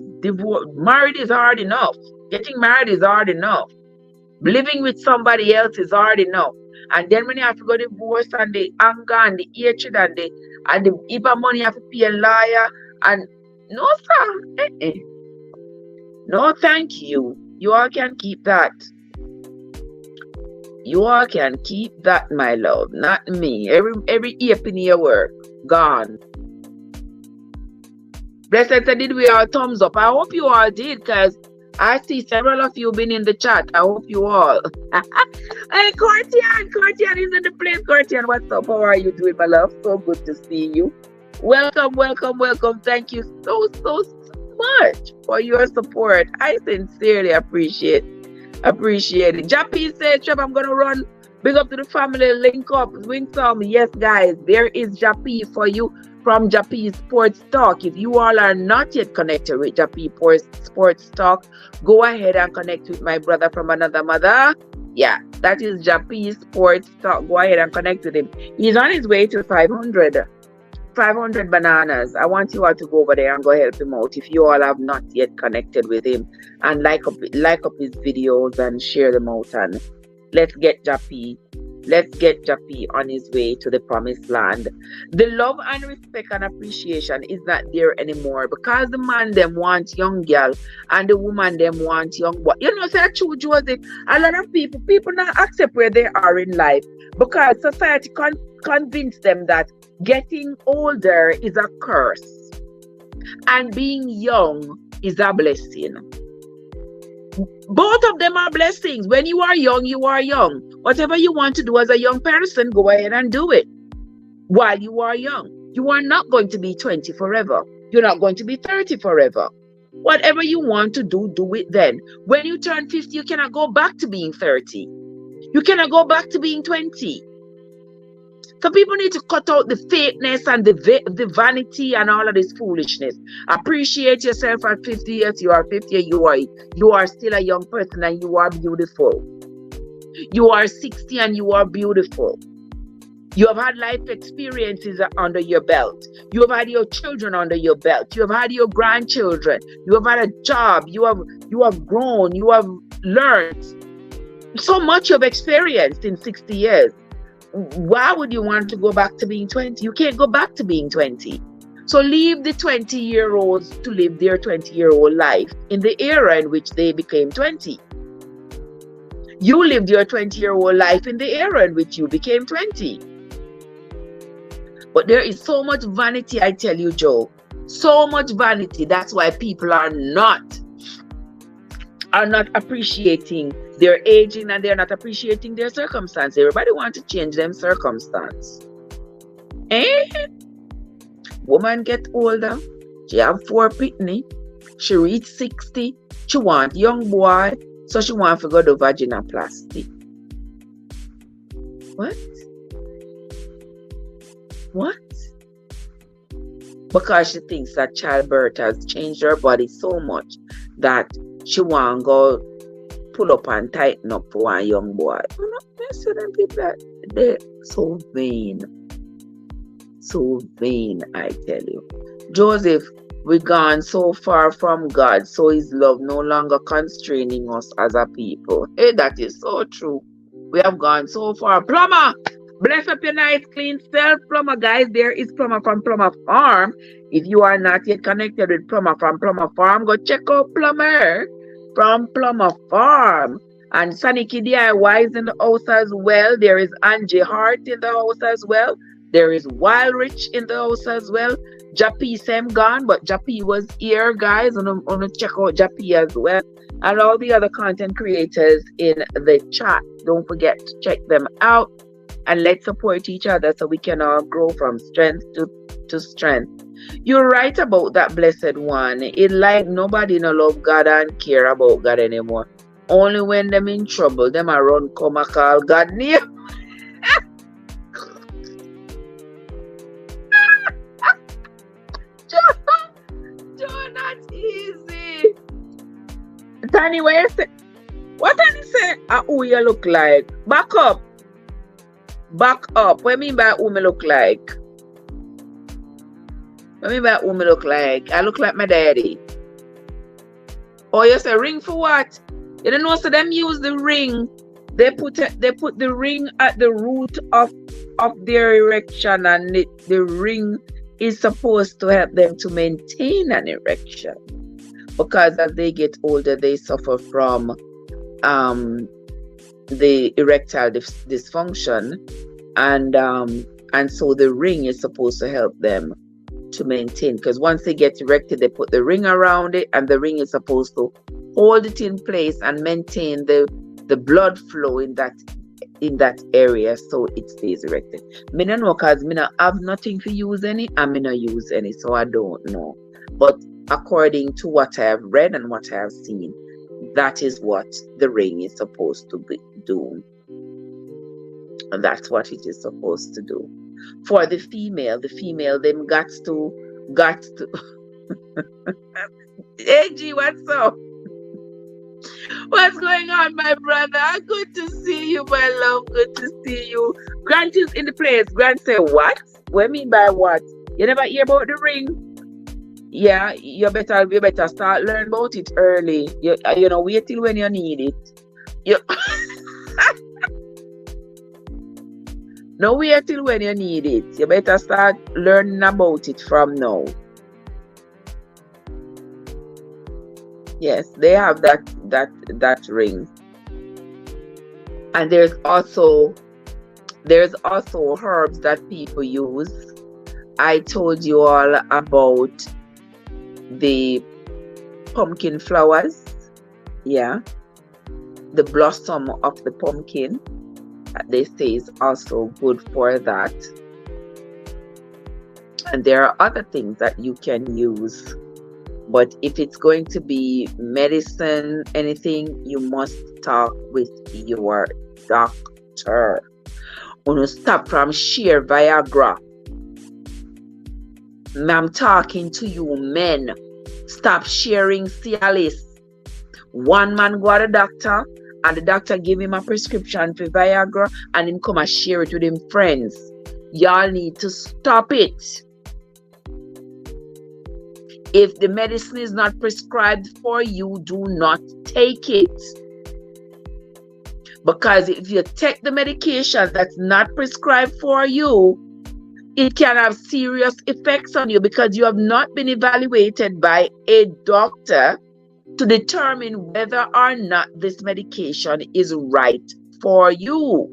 married is hard enough. Getting married is hard enough. Living with somebody else is hard enough. And then when you have to go divorce and the anger and the hatred and the even money you have to pay a lawyer and no sir. No thank you. You all can keep that. You all can keep that, my love, not me. Every penny of work gone. Blessed said, did we all thumbs up? I hope you all did, because I see several of you been in the chat. I hope you all. Hey, Courtian is in the place. Courtian, what's up? How are you doing, my love? So good to see you. Welcome. Thank you so much for your support. I sincerely appreciate it. Jappy said, Trev, I'm gonna run. Big up to the family. Link up. Win some. Yes, guys. There is Jappy for you from Jappy Sports Talk. If you all are not yet connected with Jappy Sports Talk, go ahead and connect with my brother from another mother. Yeah, that is Jappy Sports Talk. Go ahead and connect with him. He's on his way to 500 bananas. I want you all to go over there and go help him out if you all have not yet connected with him, and like up his videos and share them out, and let's get Jappy on his way to the promised land. The love and respect and appreciation is not there anymore, because the man them want young girl and the woman them want young boy. You know, say true, Joseph. A lot of people not accept where they are in life because society convince them that getting older is a curse and being young is a blessing. Both of them are blessings. When you are young, you are young. Whatever you want to do as a young person, go ahead and do it while you are young. You are not going to be 20 forever. You're not going to be 30 forever. Whatever you want to do, do it then. When you turn 50, you cannot go back to being 30. You cannot go back to being 20. So people need to cut out the fakeness and the vanity and all of this foolishness. Appreciate yourself at 50 years. You are 50, you are still a young person and you are beautiful. You are 60 and you are beautiful. You have had life experiences under your belt. You have had your children under your belt. You have had your grandchildren. You have had a job. You have grown. You have learned. So much you have experienced in 60 years. Why would you want to go back to being 20? You can't go back to being 20. So leave the 20-year-olds to live their 20-year-old life in the era in which they became 20. You lived your 20-year-old life in the era in which you became 20. But there is so much vanity, I tell you, Joe. So much vanity. That's why people are not appreciating their aging, and they're not appreciating their circumstance. Everybody wants to change them circumstance. Woman get older. She have 4 pitney. She reach 60. She want young boy. So she want to go to vaginoplasty. What? Because she thinks that childbirth has changed her body so much that she want to go pull up and tighten up for one young boy. I'm not messing with people. They're so vain. So vain, I tell you. Joseph, we gone so far from God, so his love no longer constraining us as a people. Hey, that is so true. We have gone so far. Plumber, bless up your nice clean self. Plumber, guys, there is Plumber from Plumber Farm. If you are not yet connected with Plumber from Plumber Farm, go check out Plumber from Plumber Farm. And Saniki DIY is in the house as well. There is Angie Hart in the house as well. There is Wild Rich in the house as well. Jappy Sam gone, but Jappy was here, guys. And I'm gonna check out Jappy as well. And all the other content creators in the chat. Don't forget to check them out. And let's support each other so we can all grow from strength to strength. You're right about that, blessed one. It's like nobody no love God and care about God anymore. Only when them in trouble, them a run come a call God name. Joe, not easy. Tani, what you say? What Tani say? Who you look like? Back up. Back up. What I mean by who me look like? What I mean by who me look like? I look like my daddy. Oh, you say ring for what? You don't know, so them use the ring. They put the ring at the root of their erection, and the ring is supposed to help them to maintain an erection. Because as they get older, they suffer from the erectile dysfunction, and so the ring is supposed to help them to maintain. Because once they get erected, they put the ring around it, and the ring is supposed to hold it in place and maintain the blood flow in that area, so it stays erected. Me no know, cause me no have nothing to use any, and me no use any, so I don't know. But according to what I have read and what I have seen, that is what the ring is supposed to do. And that's what it is supposed to do. For the female them got to Hey G, what's up? What's going on, my brother? Good to see you, my love. Good to see you. Grant is in the place. Grant say, what? What I mean by what? You never hear about the ring? Yeah, you better start learning about it early. You know, wait till when you need it. No, wait till when you need it. You better start learning about it from now. Yes, they have that ring. And there's also herbs that people use. I told you all about the pumpkin flowers. Yeah. The blossom of the pumpkin, they say, is also good for that. And there are other things that you can use. But if it's going to be medicine, anything, you must talk with your doctor. Wanna stop from sheer Viagra. I'm talking to you men. Stop sharing Cialis. One man go to the doctor, and the doctor give him a prescription for Viagra, and him come and share it with him friends. Y'all need to stop it. If the medicine is not prescribed for you, do not take it. Because if you take the medication that's not prescribed for you, it can have serious effects on you because you have not been evaluated by a doctor to determine whether or not this medication is right for you.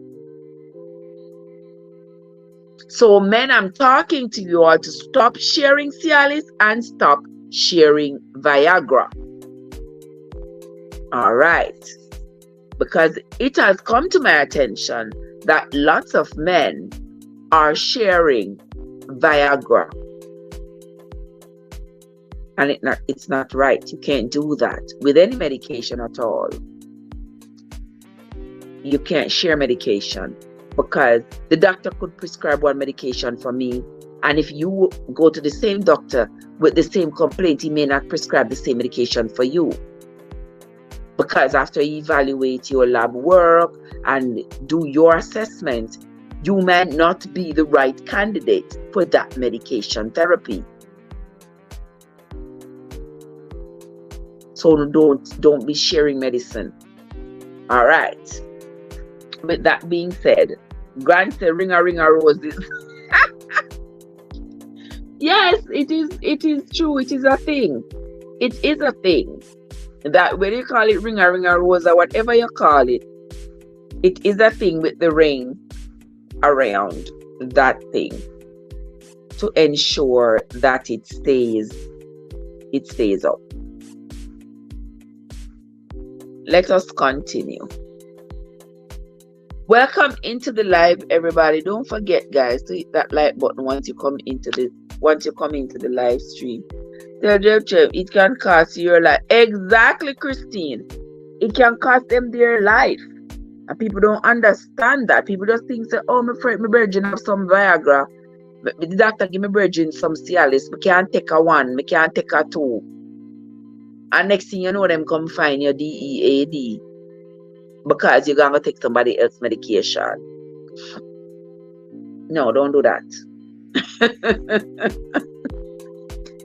So men, I'm talking to you all to stop sharing Cialis and stop sharing Viagra. All right. Because it has come to my attention that lots of men are sharing Viagra. And it's not right. You can't do that with any medication at all. You can't share medication because the doctor could prescribe one medication for me, and if you go to the same doctor with the same complaint, he may not prescribe the same medication for you. Because after you evaluate your lab work and do your assessment, you might not be the right candidate for that medication therapy. So don't be sharing medicine. All right. With that being said, Grant said, ring a roses. Yes, it is true. It is a thing. It is a thing. That whether you call it ring a rose or whatever you call it, it is a thing with the ring around that thing to ensure that it stays up. Let us continue. Welcome into the live, everybody. Don't forget, guys, to hit that like button once you come into the live stream. Tell Jeff, it can cost you your life. Exactly, Christine. It can cost them their life. And people don't understand that. People just think, say, oh, my friend, my virgin have some Viagra. The doctor give me virgin some Cialis. I can't take a one. I can't take a two. And next thing you know, them come find your DEAD because you're going to take somebody else's medication. No, don't do that.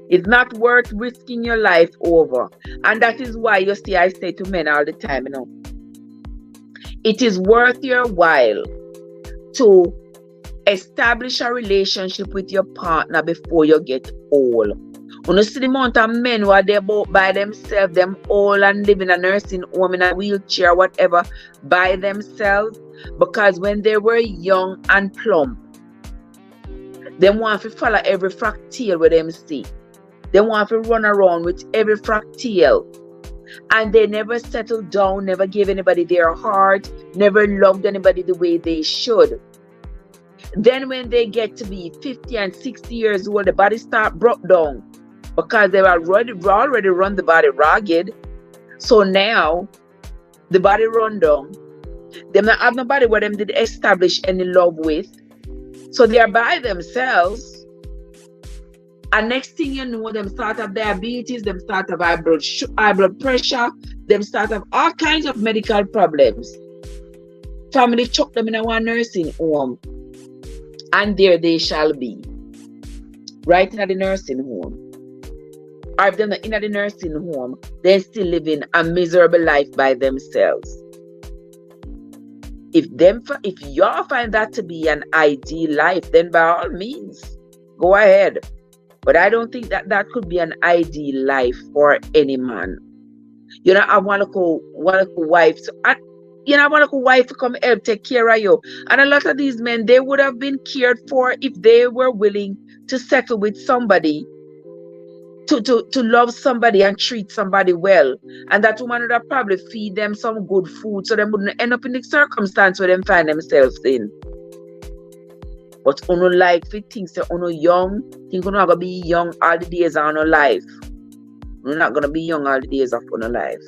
It's not worth risking your life over. And that is why you see I say to men all the time, it is worth your while to establish a relationship with your partner before you get old. When you see the amount of men who are there by themselves, them old and living in a nursing home, in a wheelchair, whatever, by themselves, because when they were young and plump, they want to follow every fractal with them see. They want to run around with every fractal. And they never settled down, never gave anybody their heart, never loved anybody the way they should. Then when they get to be 50 and 60 years old, the body start broke down because they already run the body ragged. So now the body run down. They not have nobody where them did establish any love with. So they are by themselves. And next thing you know, them start have diabetes, them start have high blood pressure, them start have all kinds of medical problems. Family chuck them in a one nursing home. And there they shall be. Right in the nursing home. Or if they're not in the nursing home, they're still living a miserable life by themselves. If y'all find that to be an ideal life, then by all means, go ahead. But I don't think that could be an ideal life for any man. I want to go wife. So I want to go wife to come help take care of you. And a lot of these men, they would have been cared for if they were willing to settle with somebody, to love somebody and treat somebody well. And that woman would have probably feed them some good food so they wouldn't end up in the circumstance where they find themselves in. But uno like fit things say uno young, think uno gonna be young all the days of uno life. Uno not gonna be young all the days of uno life.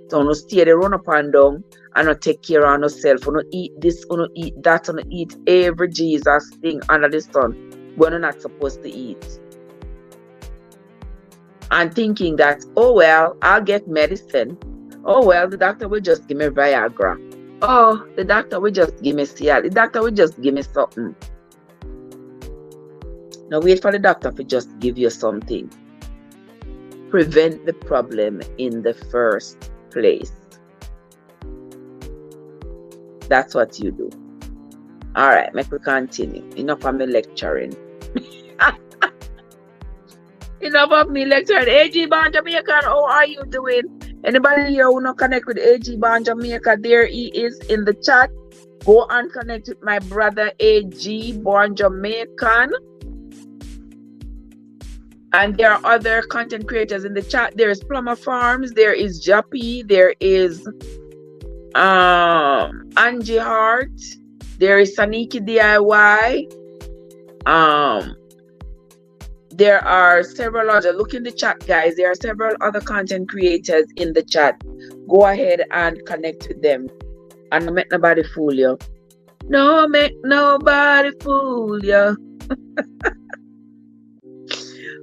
So uno stay there run up and down and not take care of yourself. Uno eat this, uno eat that, uno eat every Jesus thing under the sun when uno not supposed to eat. And thinking that, oh well, I'll get medicine. Oh well, the doctor will just give me Viagra. Oh, the doctor will just give me Cialis. The doctor will just give me something. Now wait for the doctor to just give you something. Prevent the problem in the first place. That's what you do. All right, make we continue. Enough of me lecturing. Enough of me lecturing. AG Bond Jamaican, how are you doing? Anybody here who not connect with AG Bond Jamaica, there he is in the chat. Go and connect with my brother AG Born Jamaican. And there are other content creators in the chat. There is Plumber Farms, there is Jappy, there is Angie Hart, there is Saniki DIY. There are several other, look in the chat guys, there are several other content creators in the chat. Go ahead and connect with them. And don't make nobody fool you. No, make nobody fool you.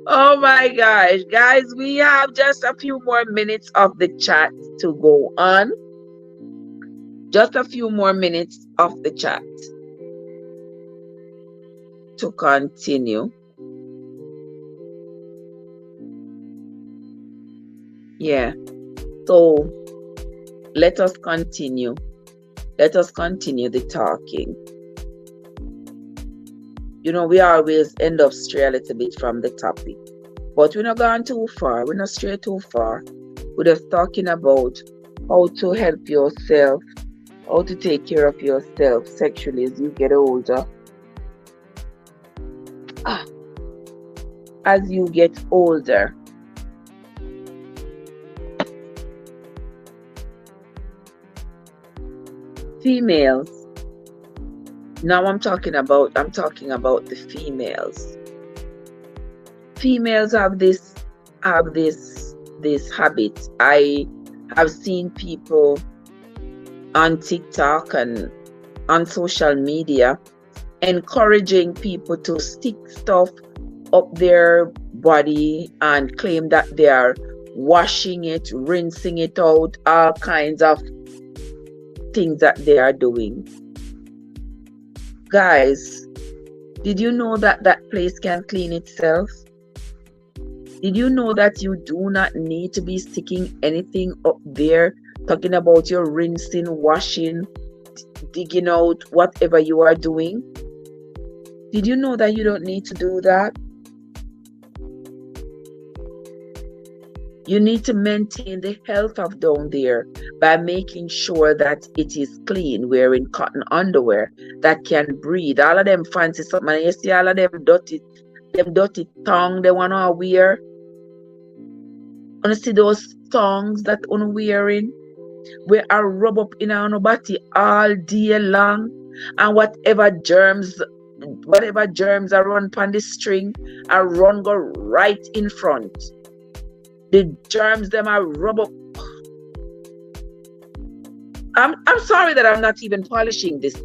Oh my gosh, guys, we have just a few more minutes of the chat to go on. Just a few more minutes of the chat to continue. Yeah, so let us continue. Let us continue the talking. We always end up stray a little bit from the topic, but we're not going too far. We're not stray too far. We're just talking about how to help yourself, how to take care of yourself sexually as you get older. As you get older. Females. Now I'm talking about the females. Females have this habit. I have seen people on TikTok and on social media encouraging people to stick stuff up their body and claim that they are washing it, rinsing it out, all kinds of things that they are doing. Guys, did you know that that place can clean itself? Did you know that you do not need to be sticking anything up there, talking about your rinsing, washing, digging out, whatever you are doing? Did you know that you don't need to do that? You need to maintain the health of down there by making sure that it is clean, wearing cotton underwear that can breathe. All of them fancy something. And you see all of them dirty tongue they want to wear. You see those tongues that you're wearing, where I rub up in our body all day long, and whatever germs are run on the string, are run go right in front. The germs them are rub up. I'm sorry that I'm not even polishing this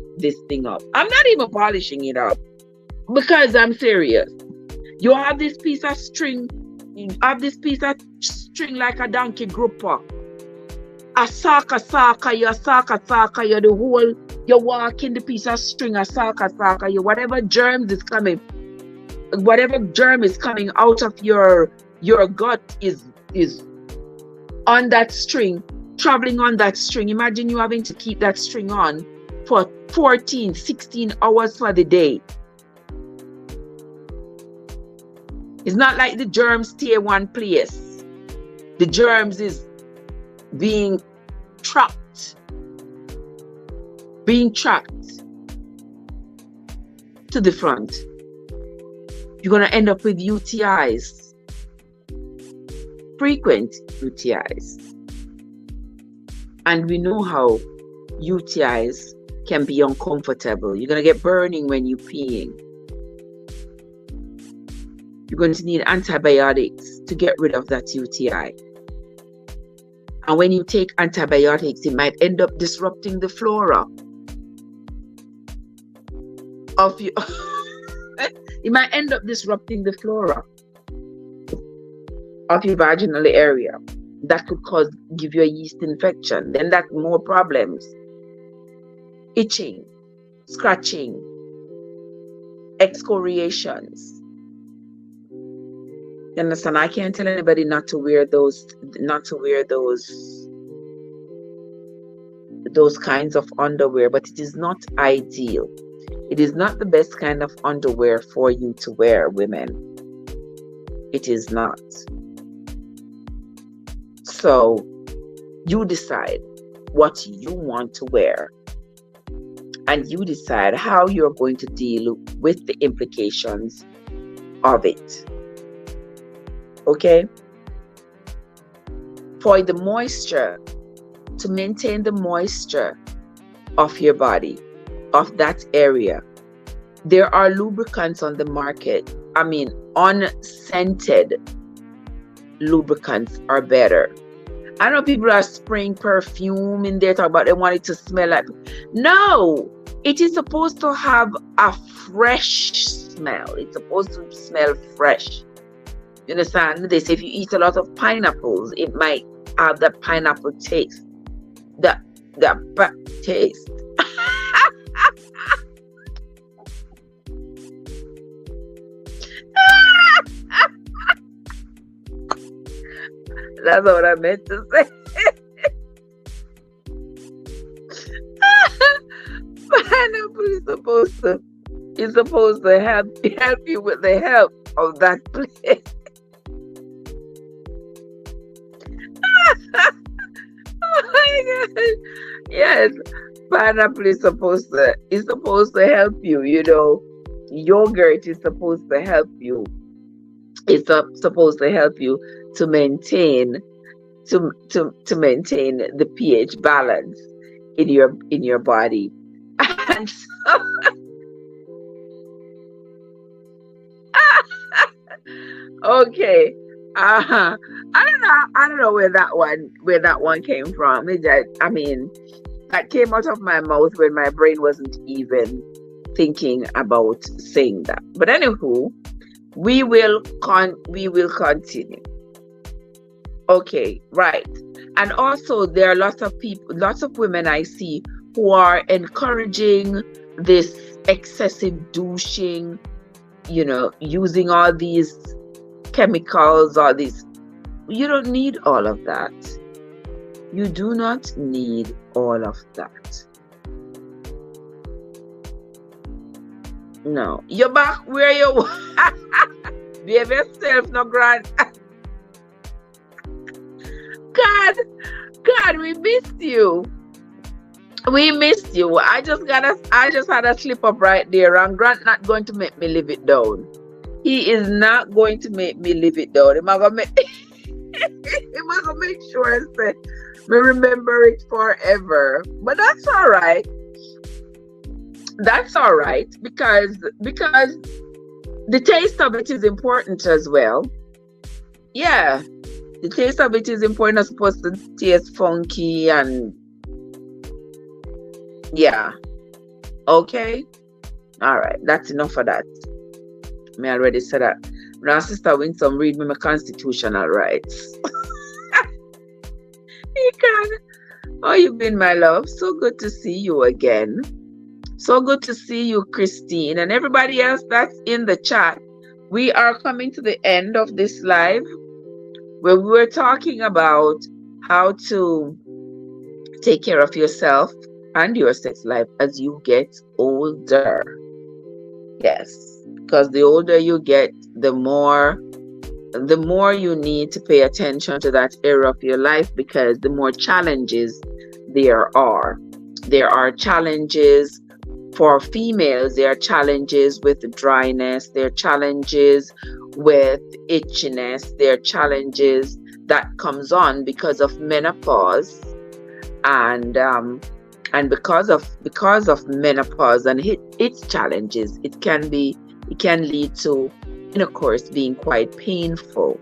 thing up. I'm not even polishing it up because I'm serious. You have this piece of string. You have this piece of string like a donkey grouper. A saka, you the whole, you walk in the piece of string, a saka, you whatever germ is coming out of your gut is on that string, traveling on that string. Imagine you having to keep that string on for 14, 16 hours for the day. It's not like the germs stay one place. The germs is being trapped to the front. You're going to end up with UTIs, frequent UTIs. And we know how UTIs can be uncomfortable. You're going to get burning when you're peeing. You're going to need antibiotics to get rid of that UTI. And when you take antibiotics, it might end up disrupting the flora of you. It might end up disrupting the flora of your vaginal area. That could give you a yeast infection. Then that's more problems. Itching, scratching, excoriations. You understand? I can't tell anybody not to wear those kinds of underwear, but it is not ideal. It is not the best kind of underwear for you to wear, women. It is not. So you decide what you want to wear, and you decide how you're going to deal with the implications of it. Okay? For the moisture, to maintain the moisture of your body, of that area, there are lubricants on the market. I mean, unscented lubricants are better. I know people are spraying perfume in there, talk about they want it to smell like. No, it is supposed to have a fresh smell. It's supposed to smell fresh. You understand? They say if you eat a lot of pineapples, it might have that pineapple taste. That taste. That's what I meant to say. Pineapple is supposed to help you with the health of that place. Oh my God. Yes, pineapple is supposed to help you. You know, yogurt is supposed to help you. It's supposed to help you to maintain the pH balance in your body. And so, okay, I don't know. I don't know where that one came from. I mean, that came out of my mouth when my brain wasn't even thinking about saying that. But anywho, we will continue. Okay, right. And also there are lots of people, lots of women I see who are encouraging this excessive douching, using all these chemicals, all these. You don't need all of that. You do not need all of that. No. You're back where you behave yourself, no grand. God, we missed you. We missed you. I just had a slip up right there, and Grant not going to make me live it down. He is not going to make me live it down. He must make sure I say we remember it forever. But that's all right. That's all right because the taste of it is important as well. Yeah, the taste of it is important. It's supposed to taste funky and yeah. Okay. All right. That's enough of that. Me already said that. Now, Sister Winsome, read me my constitutional rights. You can. Oh, you've been, my love. So good to see you again. So good to see you, Christine, and everybody else that's in the chat. We are coming to the end of this live where we were talking about how to take care of yourself and your sex life as you get older. Yes, because the older you get, the more you need to pay attention to that area of your life, because the more challenges there are. There are challenges for females. There are challenges with dryness. There are challenges with itchiness. There are challenges that comes on because of menopause, and because of menopause and its challenges, it can lead to intercourse being quite painful.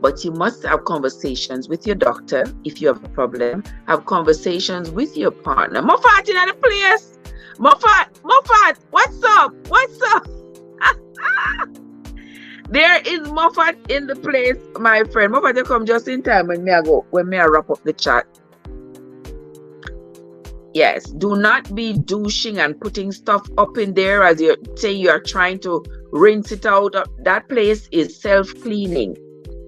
But you must have conversations with your doctor if you have a problem. Have conversations with your partner. Moffat in the place. Moffat, what's up? What's up? There is Moffat in the place, my friend. Moffat, you come just in time when I wrap up the chat. Yes, do not be douching and putting stuff up in there as you say you are trying to rinse it out. That place is self-cleaning.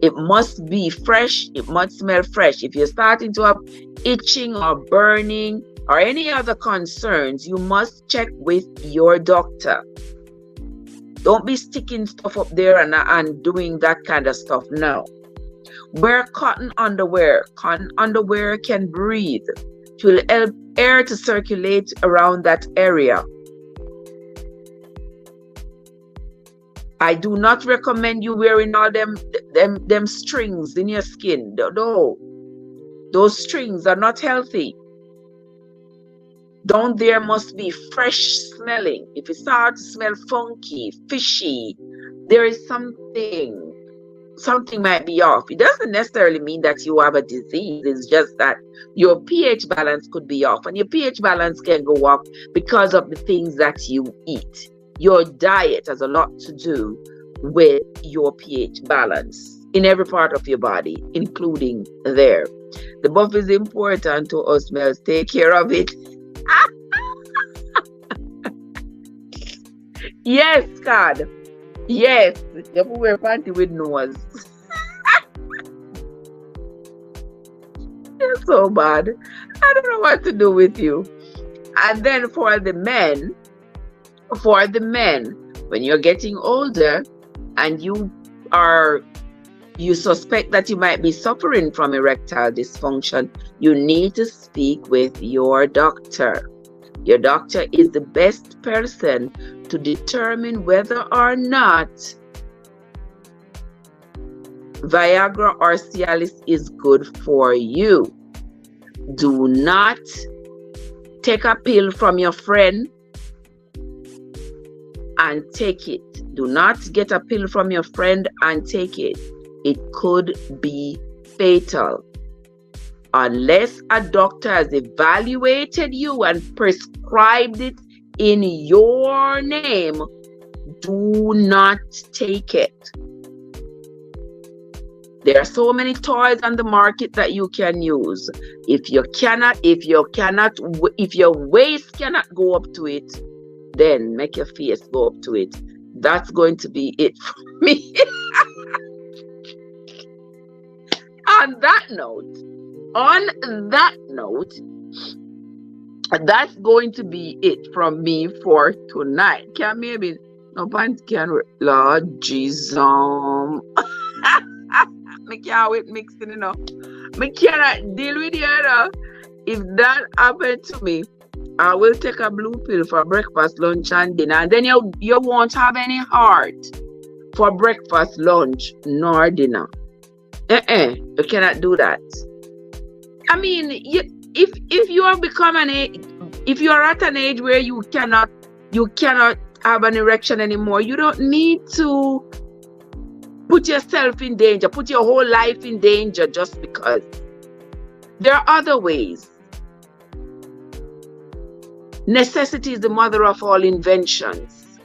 It must be fresh. It must smell fresh. If you're starting to have itching or burning or any other concerns, you must check with your doctor. Don't be sticking stuff up there and doing that kind of stuff. No. Wear cotton underwear. Cotton underwear can breathe. It will help air to circulate around that area. I do not recommend you wearing all them strings in your skin. No, those strings are not healthy. Down there must be fresh smelling. If it starts to smell funky, fishy, there is something might be off. It doesn't necessarily mean that you have a disease. It's just that your pH balance could be off, and your pH balance can go off because of the things that you eat. Your diet has a lot to do with your pH balance in every part of your body, including there. The buff is important to us males. Take care of it. Yes, God. Yes. You have to wear panty with nose. You're so bad. I don't know what to do with you. And then for the men, when you're getting older and you suspect that you might be suffering from erectile dysfunction, you need to speak with your doctor. Your doctor is the best person to determine whether or not Viagra or Cialis is good for you. Do not take a pill from your friend and take it. Do not get a pill from your friend and take it. It could be fatal. Unless a doctor has evaluated you and prescribed it in your name, do not take it. There are so many toys on the market that you can use. If your waist cannot go up to it, then make your face go up to it. That's going to be it for me. On that note, that's going to be it from me for tonight. Can maybe no pants can Lord Jesus. Me can't wait mixing it up. Me cannot deal with you know. If that happened to me, I will take a blue pill for breakfast, lunch, and dinner, and then you won't have any heart for breakfast, lunch, nor dinner. You cannot do that. I mean, if you are if you are at an age where you cannot have an erection anymore, you don't need to put yourself in danger, put your whole life in danger just because. There are other ways. Necessity is the mother of all inventions.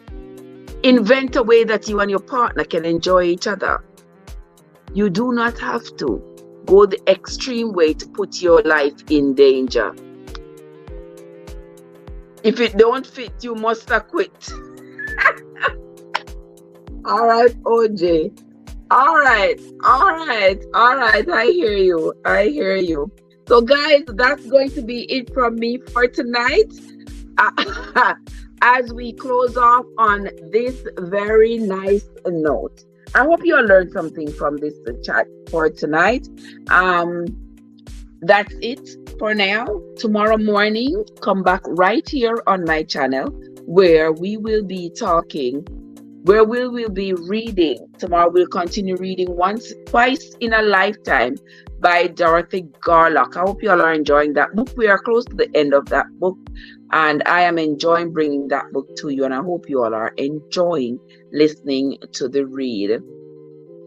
Invent a way that you and your partner can enjoy each other. You do not have to go the extreme way to put your life in danger. If it don't fit, you must quit. All right, OJ. All right. I hear you. So guys, that's going to be it from me for tonight. As we close off on this very nice note. I hope you all learned something from this chat for tonight. That's it for now. Tomorrow morning, come back right here on my channel where we will be reading. Tomorrow we'll continue reading Twice in a Lifetime by Dorothy Garlock. I hope you all are enjoying that book. We are close to the end of that book, and I am enjoying bringing that book to you, and I hope you all are enjoying listening to the read.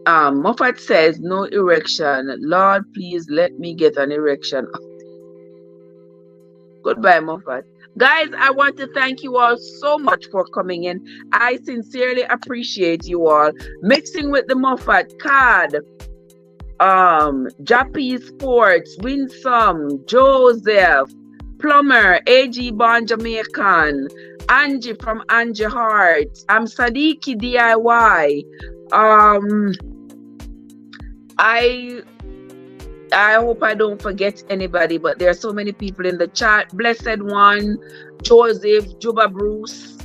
Moffat says, no erection. Lord, please let me get an erection. Goodbye, Moffat. Guys, I want to thank you all so much for coming in. I sincerely appreciate you all. Mixing with the Moffat, Card, Jappy Sports, Winsome, Joseph, Plumber, AG Bond Jamaican, Angie from Angie Heart, Sadiki DIY. I hope I don't forget anybody, but there are so many people in the chat. Blessed One, Joseph, Juba Bruce.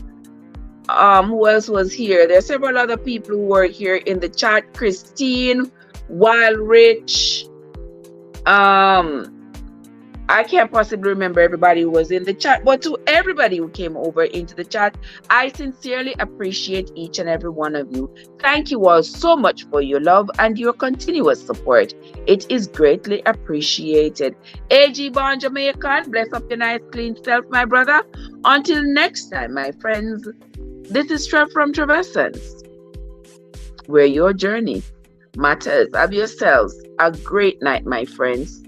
Who else was here? There are several other people who were here in the chat. Christine, Wild Rich. I can't possibly remember everybody who was in the chat, but to everybody who came over into the chat, I sincerely appreciate each and every one of you. Thank you all so much for your love and your continuous support. It is greatly appreciated. AG Bond Jamaican, bless up your nice clean self, my brother. Until next time, my friends, this is Trev from Treversons, where your journey matters. Have yourselves a great night, my friends.